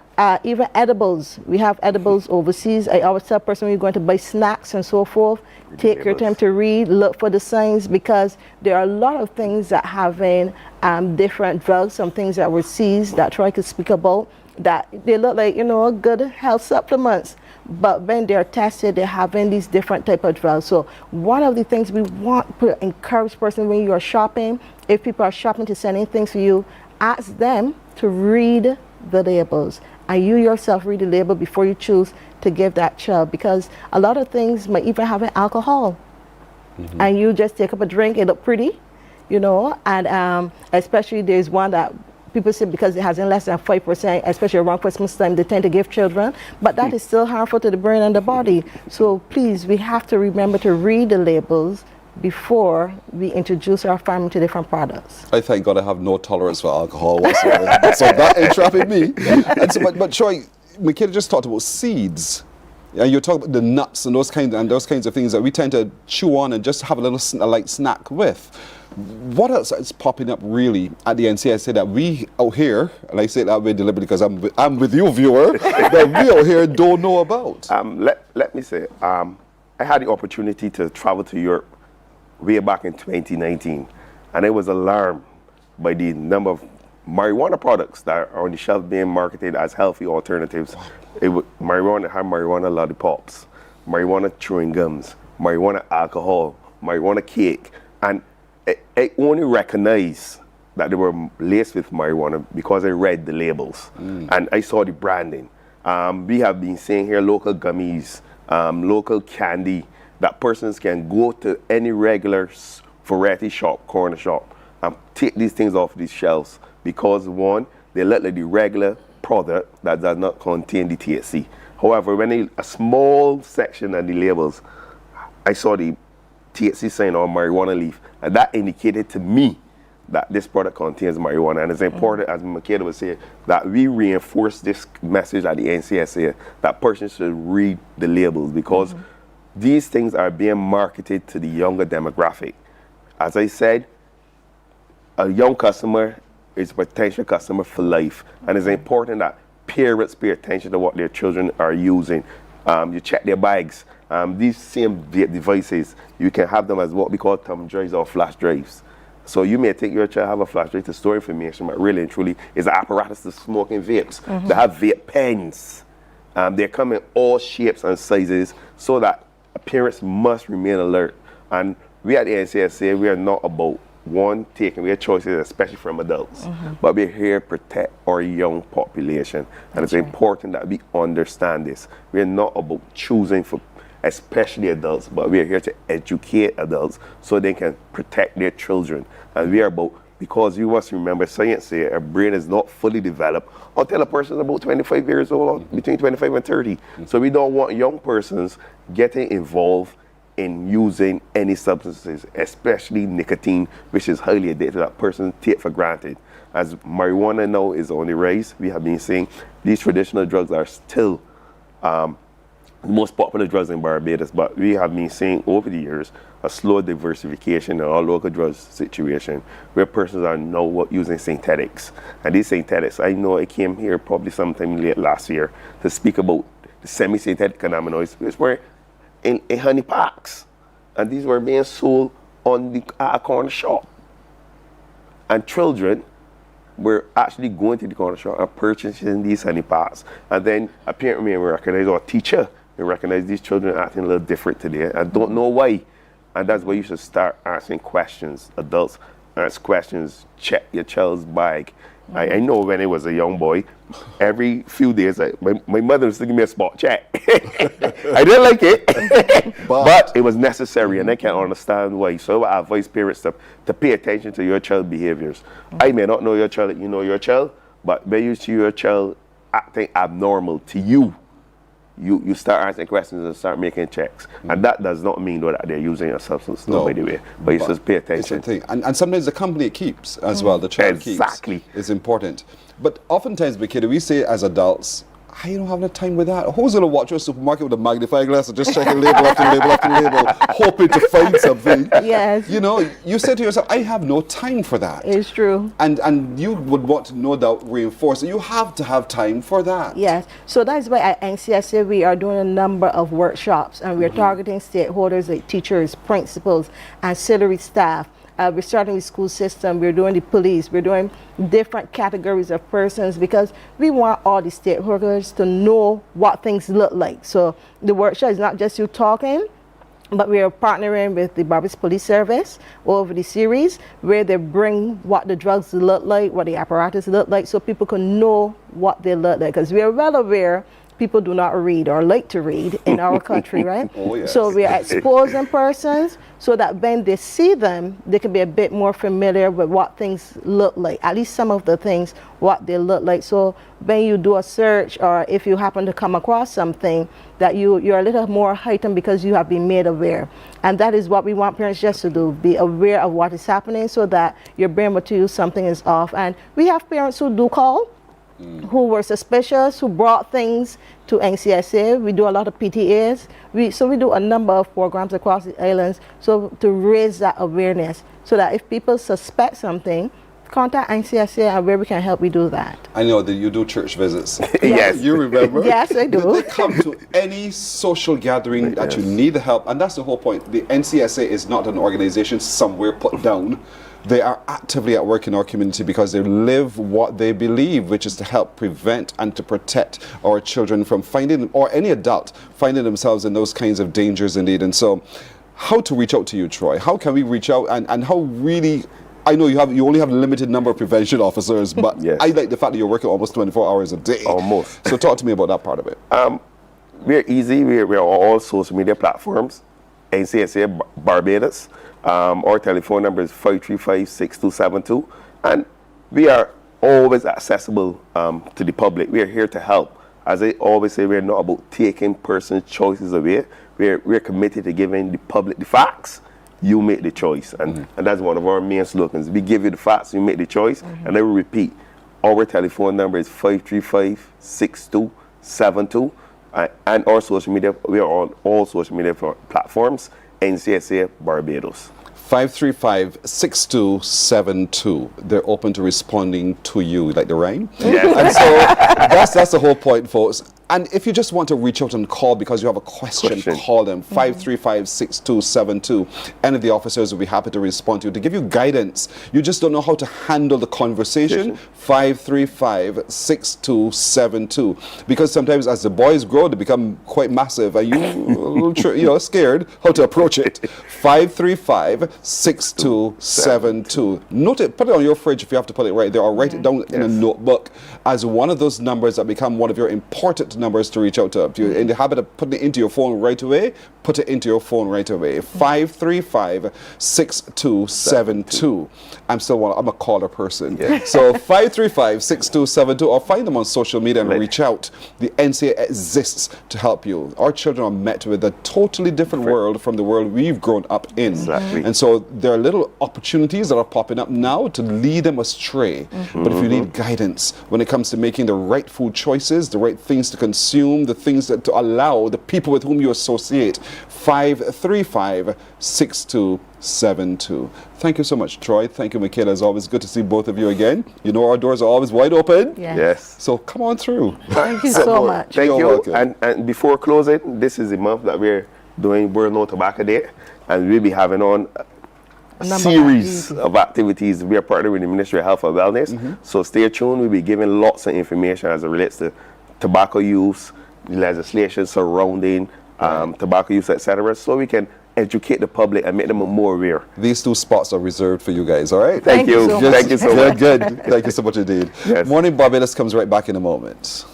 even edibles, we have edibles overseas. I always tell persons when you're going to buy snacks and so forth, take your time to read, look for the signs, because there are a lot of things that having different drugs, some things that were seized that Troy could speak about, that they look like, good health supplements. But when they're tested, they're having these different type of drugs. So one of the things we want to encourage persons when you're shopping, if people are shopping to send in things for you, ask them to read the labels. And you yourself read the label before you choose to give that child, because a lot of things might even have an alcohol. And you just take up a drink, it look pretty, and especially there's one that people say because it has in less than 5%, especially around Christmas time, they tend to give children, but that is still harmful to the brain and the body. So please, we have to remember to read the labels before we introduce our family to different products. I thank God I have no tolerance for alcohol whatsoever. So that ain't trapping me. And so, but Troy, Makeda just talked about seeds. And you're talking about the nuts and those kinds of things that we tend to chew on and just have a little light snack with. What else is popping up really at the NCSA that we out here, and I say it that way deliberately because I'm with you, viewer, that we out here don't know about? Let me say, I had the opportunity to travel to Europe way back in 2019, and I was alarmed by the number of marijuana products that are on the shelf being marketed as healthy alternatives. Marijuana had marijuana lollipops, marijuana chewing gums, marijuana alcohol, marijuana cake, and I only recognized that they were laced with marijuana because I read the labels and I saw the branding. We have been seeing here local gummies, local candy, that persons can go to any regular variety shop, corner shop, and take these things off these shelves because one, they look like the regular product that does not contain the THC. However, when a small section of the labels, I saw the THC sign on marijuana leaf, and that indicated to me that this product contains marijuana. And it's important, as Makeda was saying, that we reinforce this message at the NCSA, that persons should read the labels because these things are being marketed to the younger demographic. As I said, a young customer is a potential customer for life. And it's important that parents pay attention to what their children are using. You check their bags. These same devices, you can have them as what we call thumb drives or flash drives. So you may take your child, have a flash drive to store information, but really and truly is an apparatus to smoking vapes. They have vape pens. They come in all shapes and sizes so that parents must remain alert. And we at the NCSA, we are not about taking away choices, especially from adults, but we're here to protect our young population. And it's important that we understand this. We're not about choosing for especially adults, but we're here to educate adults so they can protect their children. And we are about, because you must remember, science says a brain is not fully developed until a person is about 25 years old, between 25 and 30. So we don't want young persons getting involved in using any substances, especially nicotine, which is highly addictive that persons take for granted. As marijuana now is on the rise, we have been seeing these traditional drugs are still the most popular drugs in Barbados, but we have been seeing over the years a slow diversification in our local drugs situation where persons are now using synthetics. And these synthetics, I know I came here probably sometime late last year to speak about the semi-synthetic cannabinoids, which were in honey packs. And these were being sold on the corner shop. And children were actually going to the corner shop and purchasing these honey packs. And then apparently we recognize our teacher. We recognize these children acting a little different today. I don't know why. And that's why you should start asking questions. Adults ask questions, check your child's bag. I know when I was a young boy, every few days, my mother was giving me a spot check. I didn't like it, but it was necessary, and I can't understand why. So I advise parents to pay attention to your child's behaviors. I may not know your child, that you know your child, but when you see your child acting abnormal to you, you start asking questions and start making checks. And that does not mean though that they're using a substance, by the way. But you just pay attention. It's a thing. And sometimes the company it keeps as well, the child keeps, is important. But oftentimes, Bakeda, we say as adults, I don't have enough time with that. Who's going to watch your supermarket with a magnifying glass and just checking label after label after label, hoping to find something? Yes. You know, you say to yourself, I have no time for that. It's true. And you would want to no doubt reinforce that you have to have time for that. Yes. So that's why at NCSA we are doing a number of workshops, and we're targeting stakeholders like teachers, principals, ancillary staff. We're starting the school system, we're doing the police, we're doing different categories of persons because we want all the stakeholders to know what things look like. So the workshop is not just you talking, but we are partnering with the Barbados Police Service over the series where they bring what the drugs look like, what the apparatus look like, so people can know what they look like. Because we are well aware people do not read or like to read in our country, right? Oh, yes. So we are exposing persons so that when they see them, they can be a bit more familiar with what things look like, at least some of the things, what they look like. So when you do a search or if you happen to come across something, that you're a little more heightened because you have been made aware. And that is what we want parents just to do, be aware of what is happening so that your brain will tell you something is off. And we have parents who do call, who were suspicious, who brought things to NCSA. We do a lot of PTAs. So we do a number of programs across the islands so to raise that awareness so that if people suspect something, contact NCSA and where we can help you do that. I know that you do church visits. Yes. You remember? Yes, I do. They come to any social gathering that you need help, and that's the whole point. The NCSA is not an organization somewhere put down. They are actively at work in our community because they live what they believe, which is to help prevent and to protect our children from finding, or any adult, finding themselves in those kinds of dangers indeed. And so, how to reach out to you, Troy? How can we reach out, and how really... I know you only have a limited number of prevention officers, but I like the fact that you're working almost 24 hours a day. Almost. So talk to me about that part of it. We're easy. We're on all social media platforms. NCSA Barbados. Our telephone number is 535-6272. And we are always accessible to the public. We are here to help. As I always say, we're not about taking person's choices away. We're committed to giving the public the facts. You make the choice, and that's one of our main slogans. We give you the facts, you make the choice, and I will repeat. Our telephone number is 535-6272, and our social media, we are on all social media platforms, NCSA Barbados. 535-6272. They're open to responding to you, like the rhyme? Yes. And so that's the whole point, folks. And if you just want to reach out and call because you have a question. Call them, 535-6272. Any of the officers will be happy to respond to you, to give you guidance. You just don't know how to handle the conversation, 535-6272. Because sometimes as the boys grow, they become quite massive, and you're scared how to approach it. 535-6272. Note it, put it on your fridge if you have to put it right there, or write it down in a notebook as one of those numbers that become one of your important numbers to reach out to. If you're in the habit of putting it into your phone right away, put it into your phone right away. 535-6272. I'm a caller person. So 535-6272, or find them on social media and reach out. The NCA exists to help you. Our children are met with a totally different world from the world we've grown up in. Exactly. And so there are little opportunities that are popping up now to lead them astray. But if you need guidance when it comes to making the right food choices, the right things to consume, the things that to allow the people with whom you associate, 535-6272. Thank you so much, Troy. Thank you, Michaela. It's always good to see both of you again. You know our doors are always wide open. Yes. So come on through. Thank you so much. Thank You're you. welcome. And before closing, this is the month that we're doing World No Tobacco Day, and we'll be having on a series of activities. We are partnered with the Ministry of Health and Wellness. So stay tuned. We'll be giving lots of information as it relates to tobacco use, legislation surrounding tobacco use, etc., so we can educate the public and make them more aware. These two spots are reserved for you guys, all right? Thank you. Thank you so much. Good. Thank you so much indeed. Morning Barbados comes right back in a moment.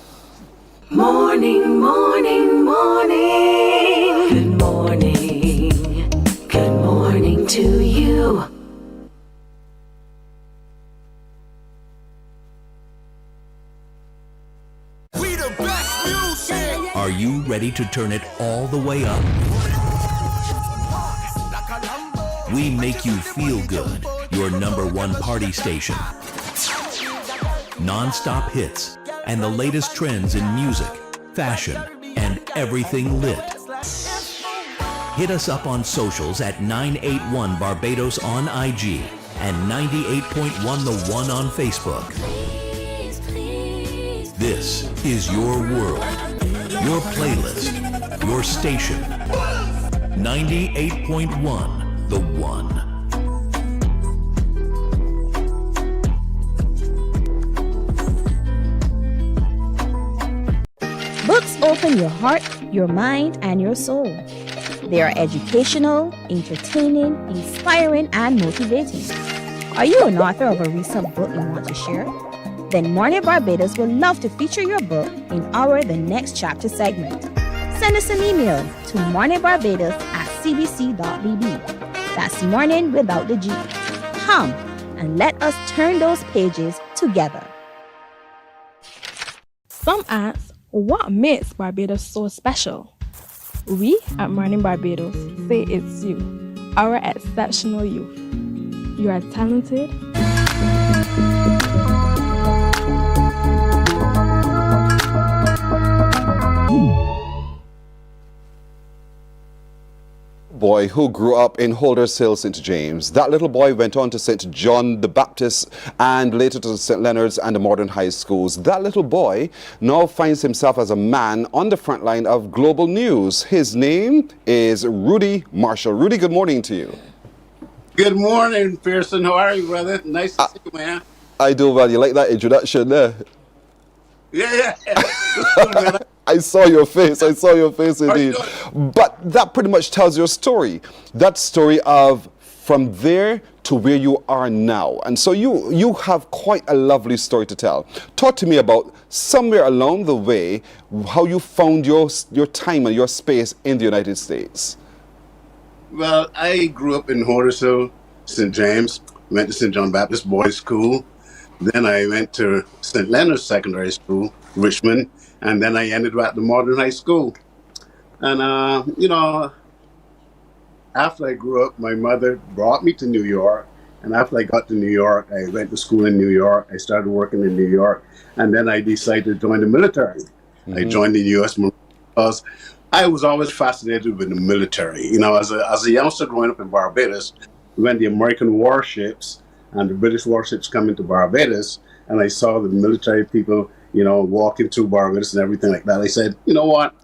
Morning, morning, morning. Good morning. Good morning to you. Are you ready to turn it all the way up? We make you feel good. Your #1 party station. Non-stop hits and the latest trends in music, fashion, and everything lit. Hit us up on socials at 981 Barbados on IG and 98.1 The One on Facebook. This is your world, your playlist, your station. 98.1 The One. Books open your heart, your mind, and your soul. They are educational, entertaining, inspiring, and motivating. Are you an author of a recent book you want to share? Then Mornin Barbados would love to feature your book in our The Next Chapter segment. Send us an email to morninbarbados@cbc.bb. That's morning without the G. Come and let us turn those pages together. Some ask, what makes Barbados so special? We at Mornin Barbados say it's you, our exceptional youth. You are talented. boy who grew up in Holders Hill, St. James. That little boy went on to St. John the Baptist and later to St. Leonard's and the modern high schools. That little boy now finds himself as a man on the front line of global news. His name is Rudy Marshall. Rudy, good morning to you. Good morning, Pearson. How are you, brother? Nice to see you, man. I do well. You like that introduction there? Yeah. I saw your face. I saw your face indeed. But that pretty much tells your story. That story of from there to where you are now. And so you have quite a lovely story to tell. Talk to me about somewhere along the way how you found your time and your space in the United States. Well, I grew up in Holders St. James, went to St. John Baptist Boys School. Then I went to St. Leonard's Secondary School, Richmond, and then I ended up at the Modern High School. And, after I grew up, my mother brought me to New York. And after I got to New York, I went to school in New York. I started working in New York. And then I decided to join the military. I joined the U.S. Marines because I was always fascinated with the military. You know, as a youngster growing up in Barbados, when the American warships and the British warships come into Barbados, and I saw the military people, walking through Barbados and everything like that, I said, you know what?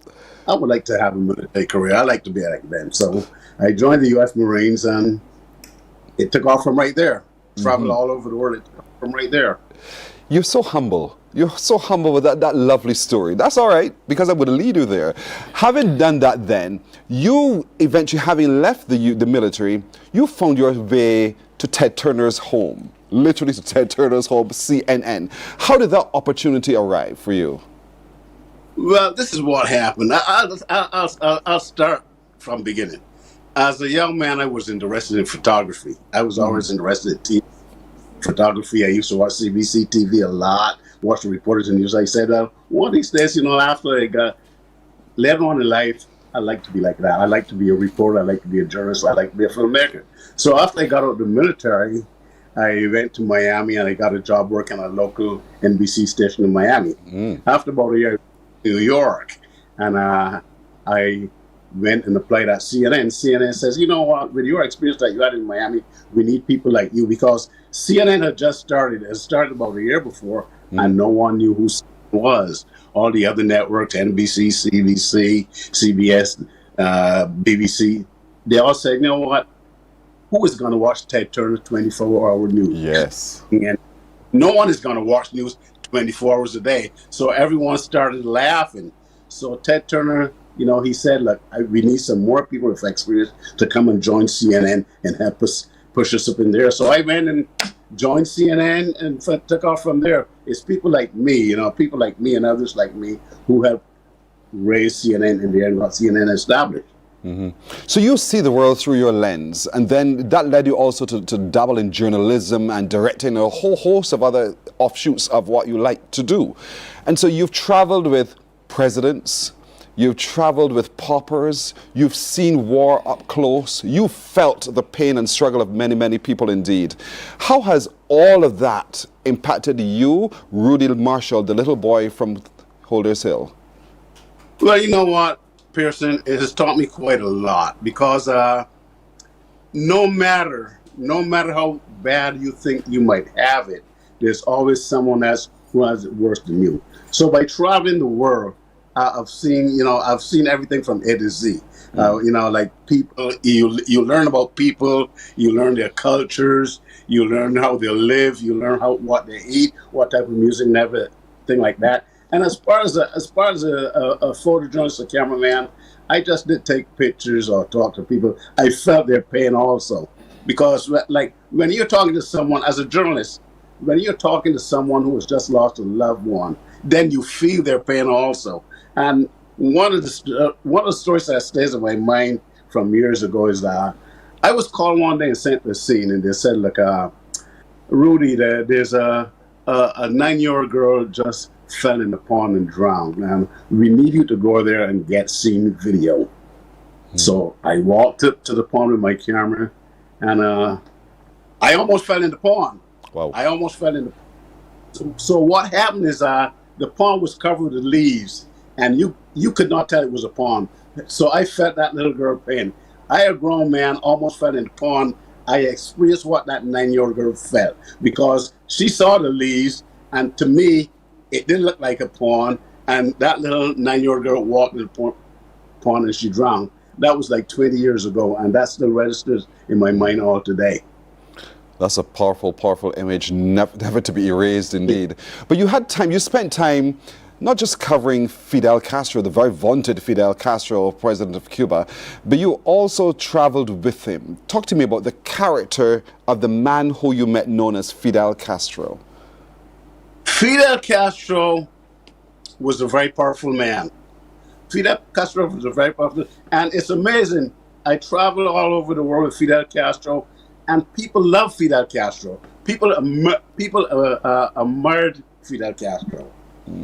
I would like to have a military career. I like to be like them. So I joined the U.S. Marines, and it took off from right there. Traveled all over the world. It took off from right there. You're so humble. You're so humble with that lovely story. That's all right, because I would lead you there. Having done that then, you eventually, having left the military, you found your way to Ted Turner's home. Literally to Ted Turner's home, CNN. How did that opportunity arrive for you? Well, this is what happened. I'll start from the beginning. As a young man, I was interested in photography. I was always interested in TV photography. I used to watch CBC TV a lot, watch the reporters and news. I said, one of these days, after I got later on in life, I like to be like that. I like to be a reporter. I like to be a journalist. I like to be a filmmaker. So after I got out of the military, I went to Miami and I got a job working at a local NBC station in Miami. After about a year, New York, and I went and applied at CNN. CNN says, you know what, with your experience that you had in Miami, we need people like you, because CNN had just started. It started about a year before, and no one knew who CNN was. All the other networks, NBC, CBC, CBS, BBC, they all said, you know what, who is going to watch Ted Turner 24-hour news? Yes. And no one is going to watch news 24 hours a day. So everyone started laughing. So Ted Turner, he said, look, we need some more people with experience to come and join CNN and help us push us up in there. So I went and joined CNN and took off from there. It's people like me, people like me and others like me who have raised CNN in the end, got CNN established. So you see the world through your lens, and then that led you also to dabble in journalism and directing a whole host of other offshoots of what you like to do. And so you've traveled with presidents, you've traveled with paupers, you've seen war up close, you've felt the pain and struggle of many, many people indeed. How has all of that impacted you, Rudy Marshall, the little boy from Holders Hill? Well, you know what, Pearson, it has taught me quite a lot, because no matter how bad you think you might have it, there's always someone else who has it worse than you. So by traveling the world, I've seen everything from A to Z. Like people, you learn about people, you learn their cultures, you learn how they live, you learn what they eat, what type of music, and everything like that. And as far as a photojournalist, a cameraman, I just did take pictures or talk to people. I felt their pain also, because like when you're talking to someone as a journalist, when you're talking to someone who has just lost a loved one, then you feel their pain also. And one of the stories that stays in my mind from years ago is that I was called one day and sent to the scene, and they said, look, Rudy, there's a 9-year-old girl just fell in the pond and drowned, and we need you to go there and get scene video. So I walked up to the pond with my camera, and I almost fell in the pond. Wow. I almost fell in the pond. So what happened is the pond was covered with leaves, and you could not tell it was a pond. So I felt that little girl pain. I, a grown man, almost fell in the pond. I experienced what that 9-year-old girl felt because she saw the leaves, and to me, it didn't look like a pond. And that little 9-year-old girl walked in the pond and she drowned. That was like 20 years ago, and that still registers in my mind all today. That's a powerful, powerful image, never to be erased indeed. But you spent time not just covering Fidel Castro, the very vaunted Fidel Castro, president of Cuba, but you also traveled with him. Talk to me about the character of the man who you met known as Fidel Castro. Fidel Castro was a very powerful man. Fidel Castro was a very powerful, and it's amazing. I traveled all over the world with Fidel Castro, and people love Fidel Castro. People admired Fidel Castro.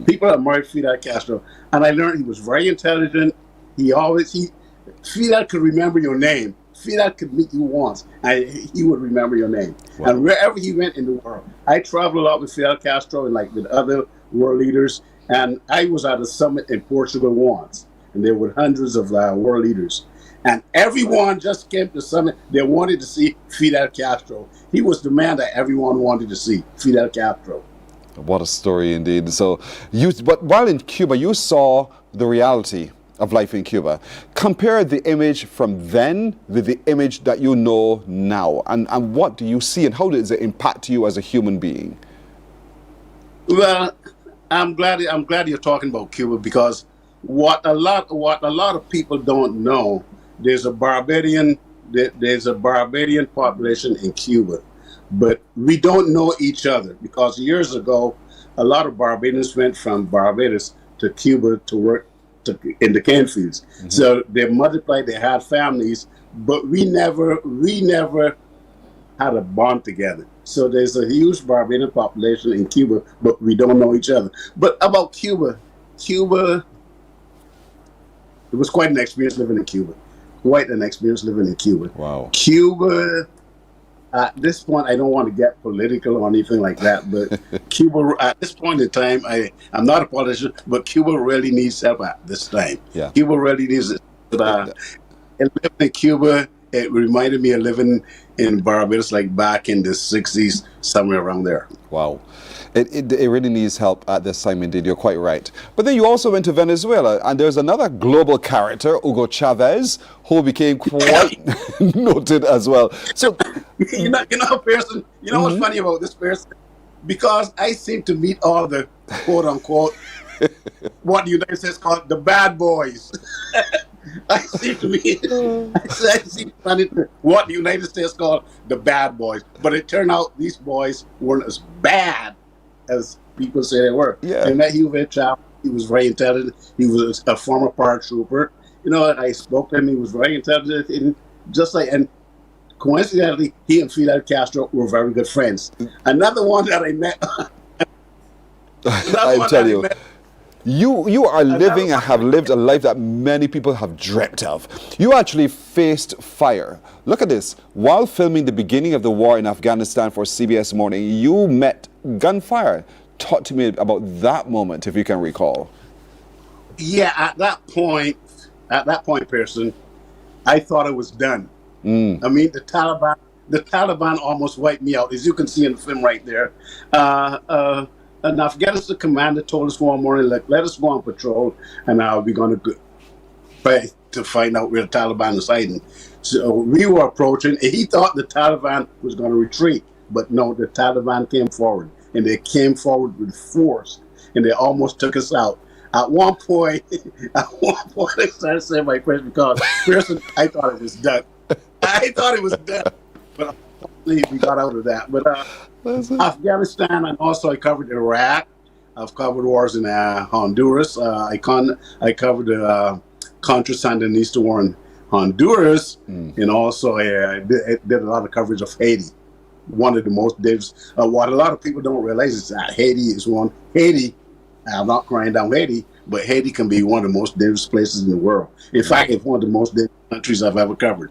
People admired Fidel Castro, and I learned he was very intelligent. Fidel could remember your name. Fidel could meet you once, and he would remember your name. Wow. And wherever he went in the world, I traveled a lot with Fidel Castro and like with other world leaders. And I was at a summit in Portugal once, and there were hundreds of world leaders. And everyone just came to the summit. They wanted to see Fidel Castro. He was the man that everyone wanted to see, Fidel Castro. What a story indeed. So, but while in Cuba, you saw the reality of life in Cuba. Compare the image from then with the image that you know now. And what do you see, and how does it impact you as a human being? Well, I'm glad you're talking about Cuba, because what a lot of people don't know, there's a Barbadian population in Cuba, but we don't know each other, because years ago a lot of Barbadians went from Barbados to Cuba to work in the cane fields. Mm-hmm. So they multiplied, they had families, but we never had a bond together. So there's a huge Barbadian population in Cuba, but we don't know each other. But about Cuba, it was quite an experience living in Cuba. Wow. Cuba, at this point, I don't want to get political or anything like that, but Cuba, at this point in time, I'm not a politician, but Cuba really needs help at this time. Yeah. Cuba really needs it. Living in Cuba, it reminded me of living in Barbados, like back in the 60s, somewhere around there. Wow. It really needs help at this time indeed, you're quite right. But then you also went to Venezuela, and there's another global character, Hugo Chavez, who became quite noted as well. So you know person, you know what's funny about this person? Because I seem to meet all the quote unquote what the United States call the bad boys. I seem to what the United States called the bad boys, but it turned out these boys weren't as bad as people say they were. Yeah. I met Hugo Chavez. He was very intelligent. He was a former paratrooper. You know, I spoke to him. He was very intelligent, and coincidentally, he and Fidel Castro were very good friends. Another one that I met. I tell you. You are living and have lived a life that many people have dreamt of. You actually faced fire. Look at this. While filming the beginning of the war in Afghanistan for CBS Morning, you met gunfire. Talk to me about that moment, if you can recall. Yeah, at that point, person, I thought it was done. I mean, the Taliban almost wiped me out, as you can see in the film right there. An Afghanistan commander told us one morning, like, let us go on patrol, and we're going to try to find out where the Taliban is hiding. So we were approaching, and he thought the Taliban was going to retreat, but no, the Taliban came forward, and they came forward with force, and they almost took us out. At one point, I started saying my prayers because, person, I thought it was done. But we got out of that. But Afghanistan, and also I covered Iraq. I've covered wars in Honduras. I covered the Contra Sandinista war in Honduras, and also I did a lot of coverage of Haiti. One of the most dangerous. What a lot of people don't realize is that Haiti is one. I'm not crying down Haiti, but Haiti can be one of the most dangerous places in the world. In fact, it's one of the most dangerous countries I've ever covered.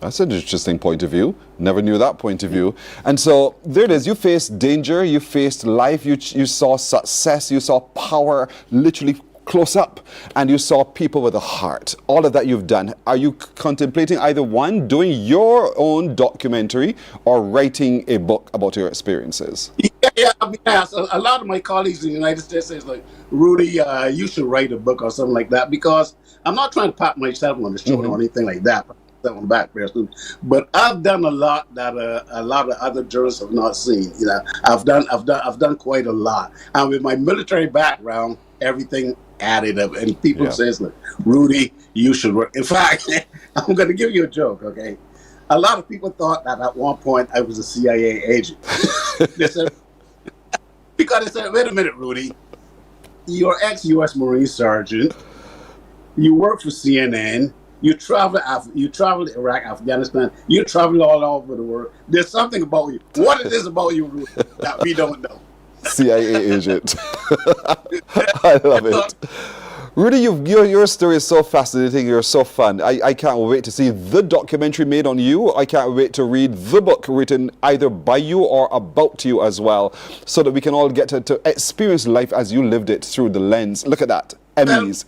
That's an interesting point of view. Never knew that point of view. And so there it is. You faced danger. You faced life. You saw success. You saw power literally close up and you saw people with a heart. All of that you've done. Are you contemplating either one, doing your own documentary or writing a book about your experiences? Yeah, I mean, a lot of my colleagues in the United States say, like, Rudy, you should write a book or something like that, because I'm not trying to pat myself on the shoulder or anything like that. On the back person, but I've done a lot that a lot of other journalists have not seen. You know, I've done quite a lot, and with my military background, everything added up. And people says, "Look, Rudy, you should work." In fact, I'm going to give you a joke. Okay, a lot of people thought that at one point I was a CIA agent. They said, because they said, "Wait a minute, Rudy, you're ex-U.S. Marine Sergeant. You work for CNN." You travel to Iraq, Afghanistan. You travel all over the world. There's something about you. What it is about you, Rudy, that we don't know. CIA agent. I love it. Rudy, your story is so fascinating. You're so fun. I can't wait to see the documentary made on you. I can't wait to read the book written either by you or about you as well, so that we can all get to experience life as you lived it through the lens. Look at that. Emmys.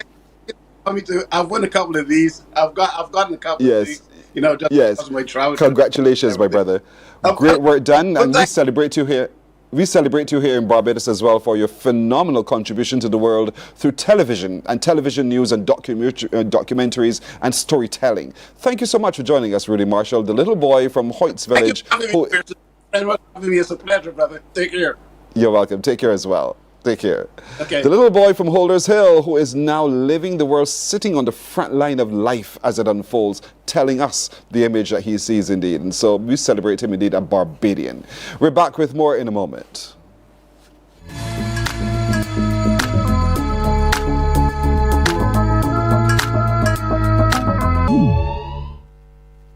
I've won a couple of these. I've gotten a couple of these. You know, just because of my travel. Congratulations, my brother. Great work done, and we celebrate you here. We celebrate you here in Barbados as well for your phenomenal contribution to the world through television and television news and documentaries and storytelling. Thank you so much for joining us, Rudy Marshall, the little boy from Hoyts Village. It's a pleasure, brother. Take care. You're welcome. Take care as well. Take care. Okay. The little boy from Holders Hill who is now living the world, sitting on the front line of life as it unfolds, telling us the image that he sees indeed. And so we celebrate him indeed, a Barbadian. We're back with more in a moment.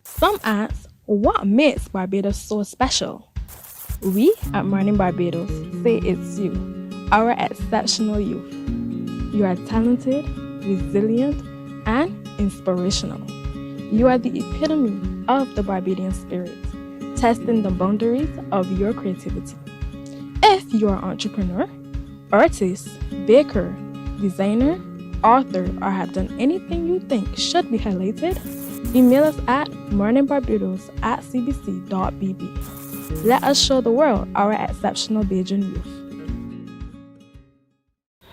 Some ask, what makes Barbados so special? We at Mornin Barbados say it's you. Our exceptional youth. You are talented, resilient, and inspirational. You are the epitome of the Barbadian spirit, testing the boundaries of your creativity. If you are an entrepreneur, artist, baker, designer, author, or have done anything you think should be highlighted, email us at morninbarbados@cbc.bb. Let us show the world our exceptional Bajan youth.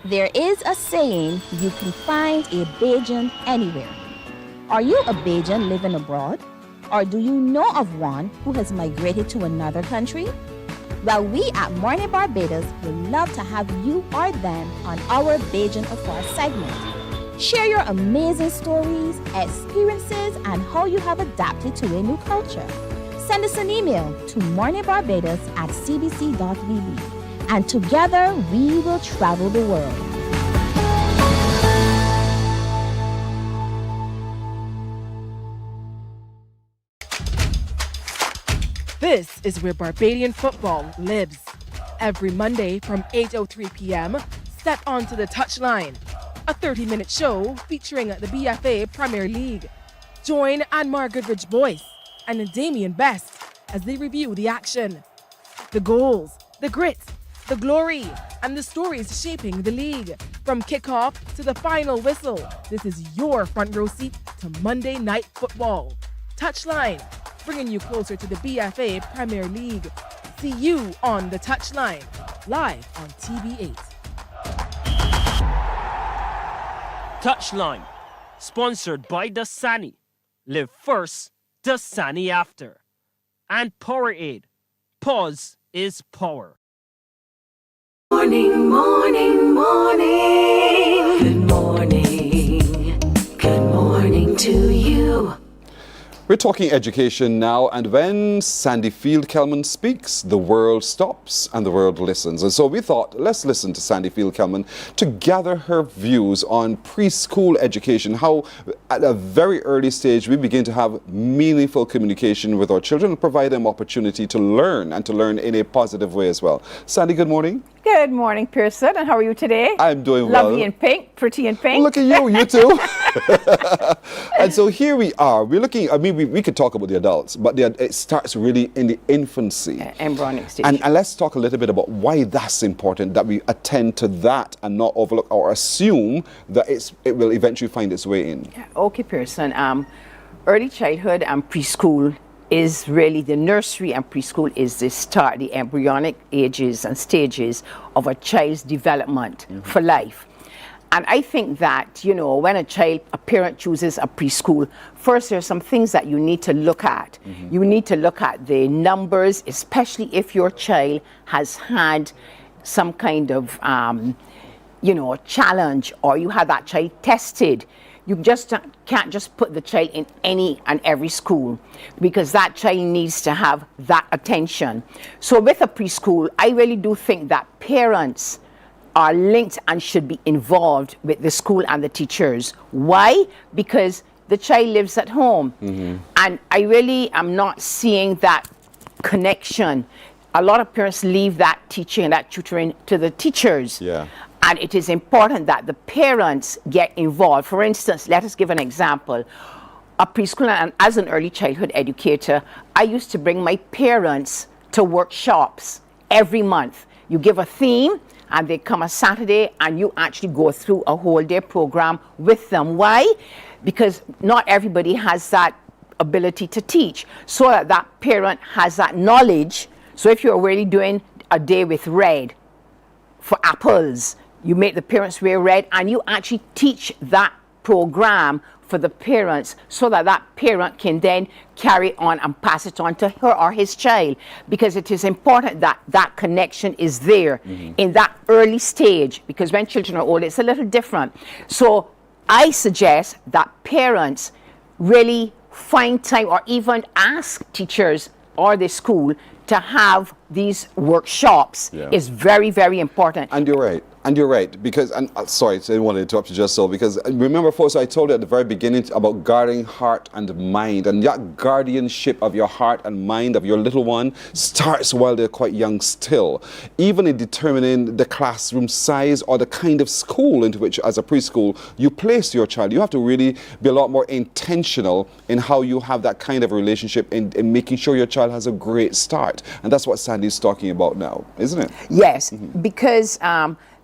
There is a saying, you can find a Bajan anywhere. Are you a Bajan living abroad? Or do you know of one who has migrated to another country? Well, we at Mornin Barbados would love to have you or them on our Bajan Affair segment. Share your amazing stories, experiences, and how you have adapted to a new culture. Send us an email to morninbarbados@cbc.bb. And together we will travel the world. This is where Barbadian football lives. Every Monday from 8:03 p.m., step onto the touchline. A 30-minute show featuring the BFA Premier League. Join Anmar Goodrich Boyce and Damian Best as they review the action. The goals, the grit, the glory, and the stories shaping the league. From kickoff to the final whistle, this is your front row seat to Monday Night Football. Touchline, bringing you closer to the BFA Premier League. See you on the Touchline, live on TV8. Touchline, sponsored by Dasani. Live first, Dasani after. And Powerade. Pause is power. Morning, morning, morning. Good morning. Good morning to you. We're talking education now, and when Sandy Field-Kelman speaks, the world stops and the world listens. And so we thought, let's listen to Sandy Field-Kelman to gather her views on preschool education, how at a very early stage we begin to have meaningful communication with our children and provide them opportunity to learn, and to learn in a positive way as well. Sandy, good morning. Good morning, Pearson. And how are you today? I'm doing well. Lovely in pink, pretty in pink. Well, look at you too. And so here we are. We're looking, I mean, we could talk about the adults, but it starts really in the infancy. Embryonic stage. And let's talk a little bit about why that's important, that we attend to that and not overlook or assume that it will eventually find its way in. Okay, Pearson. Early childhood and preschool is really the nursery, and preschool is the start, the embryonic ages and stages of a child's development for life. And I think that, you know, when a parent chooses a preschool, first there's some things that you need to look at. You need to look at the numbers, especially if your child has had some kind of, challenge, or you have that child tested. You just can't just put the child in any and every school, because that child needs to have that attention. So with a preschool, I really do think that parents are linked and should be involved with the school and the teachers. Why? Because the child lives at home. And I really am not seeing that connection. A lot of parents leave that teaching and that tutoring to the teachers. Yeah. And it is important that the parents get involved. For instance, let us give an example. A preschooler, and as an early childhood educator, I used to bring my parents to workshops every month. You give a theme, and they come a Saturday, and you actually go through a whole day program with them. Why? Because not everybody has that ability to teach, so that parent has that knowledge. So if you're really doing a day with red for apples, you make the parents wear red, and you actually teach that program for the parents, so that that parent can then carry on and pass it on to her or his child, because it is important that that connection is there in that early stage, because when children are old, it's a little different. So I suggest that parents really find time, or even ask teachers or the school to have these workshops. Is very, very important. And you're right. And you're right, because, and sorry, I didn't want to interrupt you just so, because remember, folks, I told you at the very beginning about guarding heart and mind, and that guardianship of your heart and mind of your little one starts while they're quite young still. Even in determining the classroom size or the kind of school into which, as a preschool, you place your child, you have to really be a lot more intentional in how you have that kind of relationship in making sure your child has a great start. And that's what Sandy's talking about now, isn't it? Yes, because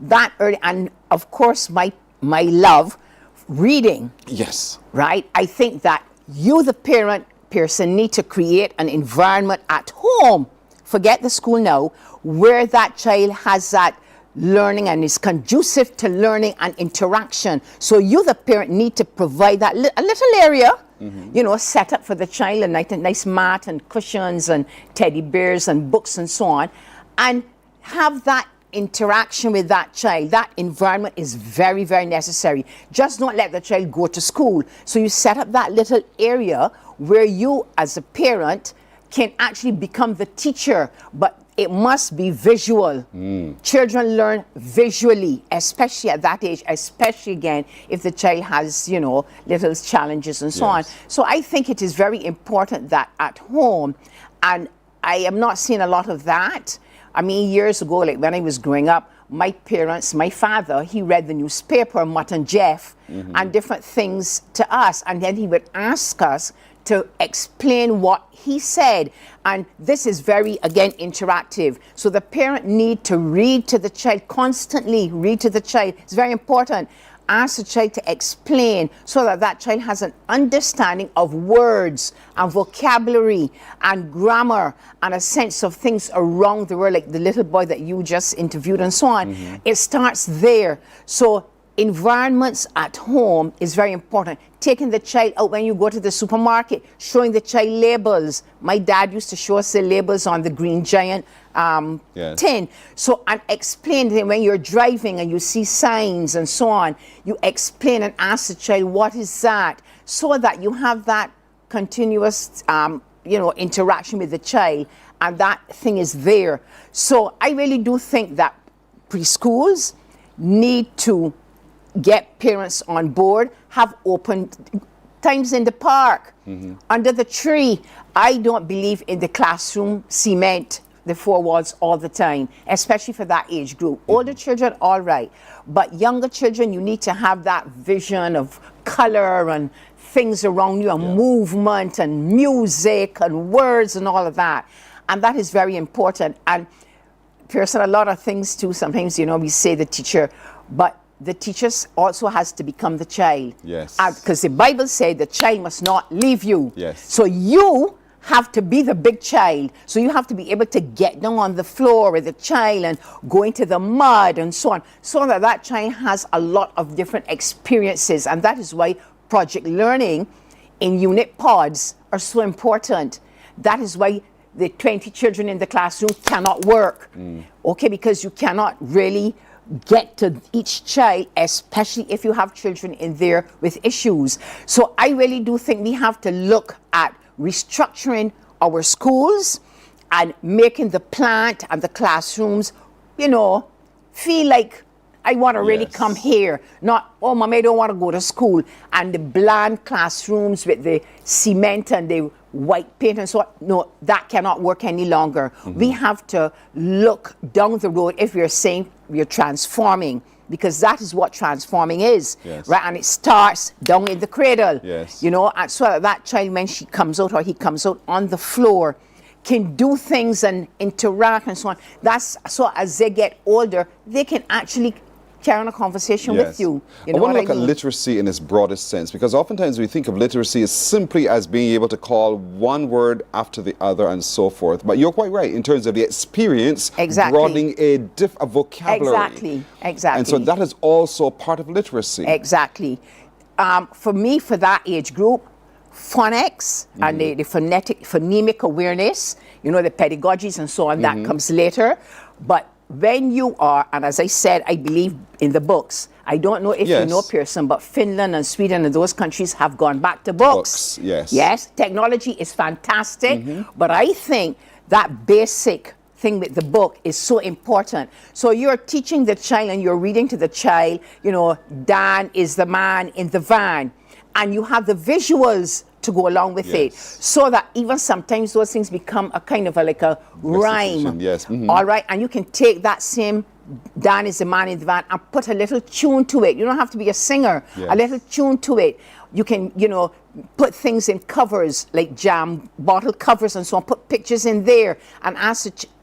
that early, and of course my love, reading. Yes. Right? I think that you, the person, need to create an environment at home, forget the school now, where that child has that learning and is conducive to learning and interaction. So you, the parent, need to provide that a little area, set up for the child, a nice mat and cushions and teddy bears and books and so on, and have that interaction with that child. That environment is very, very necessary. Just don't let the child go to school. So you set up that little area where you, as a parent, can actually become the teacher, but it must be visual. Children learn visually, especially at that age, especially again if the child has, little challenges and so on. So I think it is very important that at home, and I am not seeing a lot of that. I mean, years ago, like when I was growing up, my parents, my father, he read the newspaper, Mutt and Jeff, and different things to us. And then he would ask us to explain what he said. And this is very, again, interactive. So the parent need to read to the child, constantly read to the child. It's very important. Ask the child to explain, so that that child has an understanding of words and vocabulary and grammar and a sense of things around the world, like the little boy that you just interviewed and so on. It starts there. So environments at home is very important. Taking the child out when you go to the supermarket, showing the child labels. My dad used to show us the labels on the Green Giant tin. So, and explain to them when you're driving and you see signs and so on, you explain and ask the child, what is that? So that you have that continuous, interaction with the child, and that thing is there. So I really do think that preschools need to get parents on board, have open times in the park, under the tree. I don't believe in the classroom cement the four walls all the time, especially for that age group. Older children, all right. But younger children, you need to have that vision of color and things around you, and movement and music and words and all of that. And that is very important. And Pearson, a lot of things too, sometimes, you know, we say the teacher, but the teacher also has to become the child. Yes. Because the Bible said the child must not leave you. Yes. So you have to be the big child. So you have to be able to get down on the floor with the child and go into the mud and so on, so that that child has a lot of different experiences. And that is why project learning in unit pods are so important. That is why the 20 children in the classroom cannot work. Okay, because you cannot really get to each child, especially if you have children in there with issues. So I really do think we have to look at restructuring our schools and making the plant and the classrooms, you know, feel like I want to really come here. Not, oh, Mom, I don't want to go to school. And the bland classrooms with the cement and the white paint and so on. No, that cannot work any longer. We have to look down the road if we're saying we're transforming, because that is what transforming is, right? And it starts down in the cradle, you know, and so that child, when she comes out or he comes out on the floor, can do things and interact and so on. That's so as they get older, they can actually carry on a conversation with you. You know I want to what look at literacy in its broadest sense, because oftentimes we think of literacy as simply as being able to call one word after the other and so forth. But you're quite right in terms of the experience, broadening a vocabulary. Exactly. And so that is also part of literacy. Exactly. For me, for that age group, phonics and the phonemic awareness, you know, the pedagogies and so on, that comes later. But when you are, and as I said, I believe in the books, I don't know if you know, Pearson, but Finland and Sweden and those countries have gone back to books. Yes, technology is fantastic, but I think that basic thing with the book is so important. So you're teaching the child and you're reading to the child, you know, Dan is the man in the van, and you have the visuals to go along with it, so that even sometimes those things become a kind of like a rhyme. All right, and you can take that same Dan is the man in the van and put a little tune to it. You don't have to be a singer. A little tune to it. You can, you know, put things in covers like jam bottle covers and so on. Put pictures in there and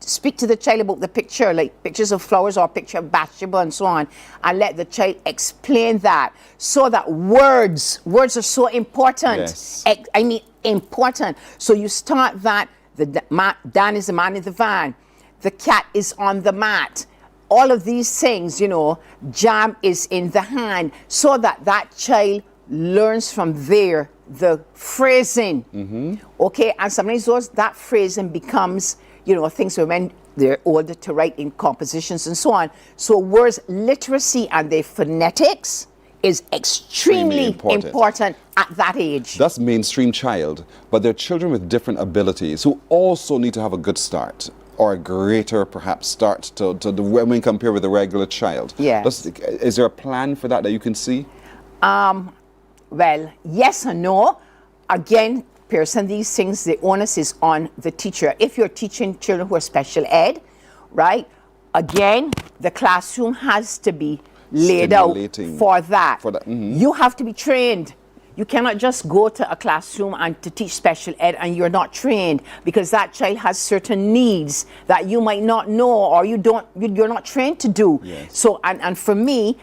speak to the child about the picture, like pictures of flowers or a picture of Bathsheba and so on, and let the child explain that, so that words are so important. I mean, important. So you start that, Dan is the man in the van, the cat is on the mat, all of these things, you know, jam is in the hand, so that that child learns from there the phrasing. Okay, and sometimes that phrasing becomes, you know, things when they're older to write in compositions and so on. So words literacy and their phonetics is extremely important at that age. That's mainstream child, but there are children with different abilities who also need to have a good start, or a greater perhaps start to when we compare with a regular child. Is there a plan for that you can see? Well, yes and no. Again, Pearson, these things, the onus is on the teacher. If you're teaching children who are special ed, right, again, the classroom has to be laid out for that. You have to be trained. You cannot just go to a classroom and to teach special ed and you're not trained, because that child has certain needs that you might not know or you're not trained to do. So, and for me,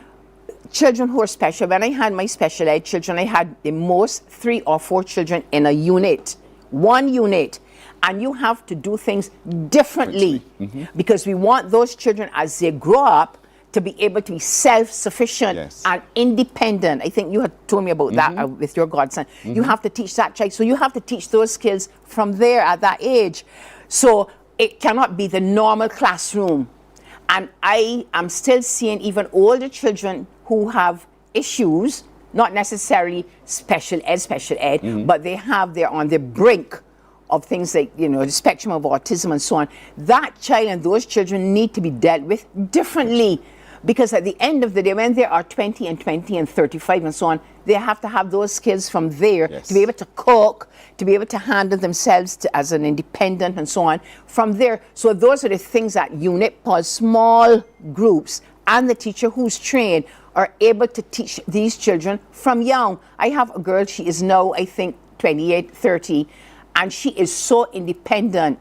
children who are special, when I had my special ed children, I had the most 3 or 4 children in a unit, one unit, and you have to do things differently because we want those children as they grow up to be able to be self-sufficient and independent. I think you had told me about that with your godson. You have to teach that child. So you have to teach those skills from there at that age. So it cannot be the normal classroom. And I am still seeing even older children who have issues, not necessarily special ed, but they're on the brink of things like, you know, the spectrum of autism and so on. That child and those children need to be dealt with differently, because at the end of the day, when they are 20 and 35 and so on, They have to have those skills from there to be able to cook, to be able to handle themselves as an independent and so on. From there, so those are the things that unit, pause, small groups, and the teacher who's trained are able to teach these children from young. I have a girl, she is now, I think, 28, 30, and she is so independent.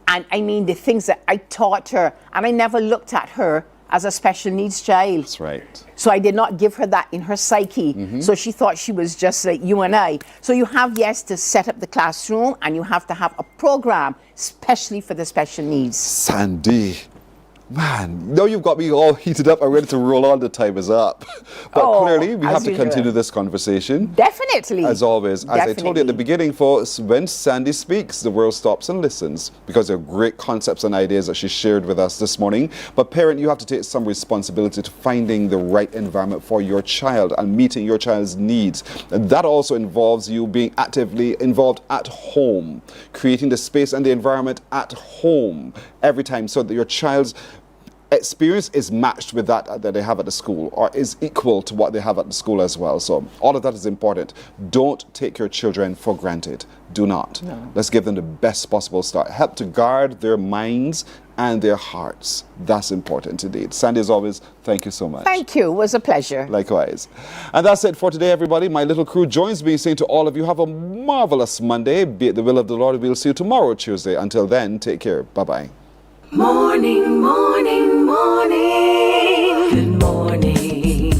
And I mean, the things that I taught her, and I never looked at her as a special needs child. That's right. So I did not give her that in her psyche. So she thought she was just like you and I. So you have, yes, to set up the classroom, and you have to have a program, especially for the special needs. Sandy, man, now you've got me all heated up and ready to roll on. The time is up. But clearly, we have to continue this conversation. Definitely. As always. As I told you at the beginning, folks, when Sandy speaks, the world stops and listens, because there are great concepts and ideas that she shared with us this morning. But parent, you have to take some responsibility to finding the right environment for your child and meeting your child's needs. And that also involves you being actively involved at home, creating the space and the environment at home every time so that your child's experience is matched with that they have at the school, or is equal to what they have at the school as well. So all of that is important. Don't take your children for granted. Do not. No. Let's give them the best possible start. Help to guard their minds and their hearts. That's important indeed. Sandy, as always, thank you so much. Thank you. It was a pleasure. Likewise. And that's it for today, everybody. My little crew joins me saying to all of you, have a marvelous Monday. Be it the will of the Lord. We'll see you tomorrow, Tuesday. Until then, take care. Bye-bye. Morning, morning, morning. Good morning.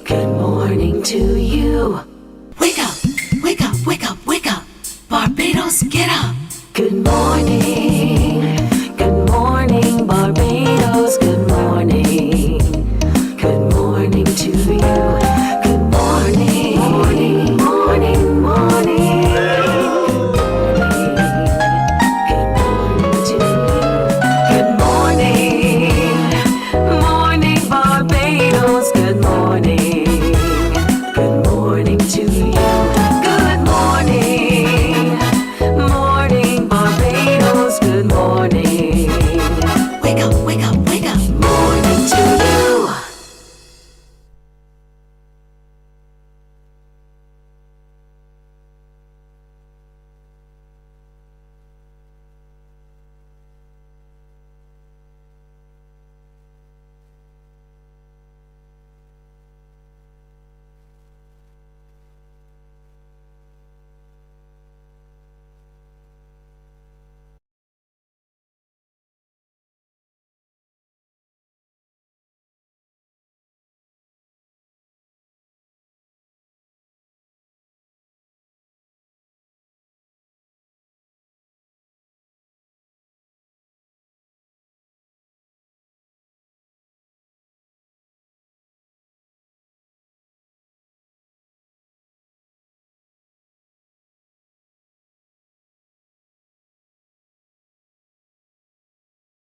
Good morning to you. Wake up, wake up, wake up, wake up. Barbados, get up. Good morning.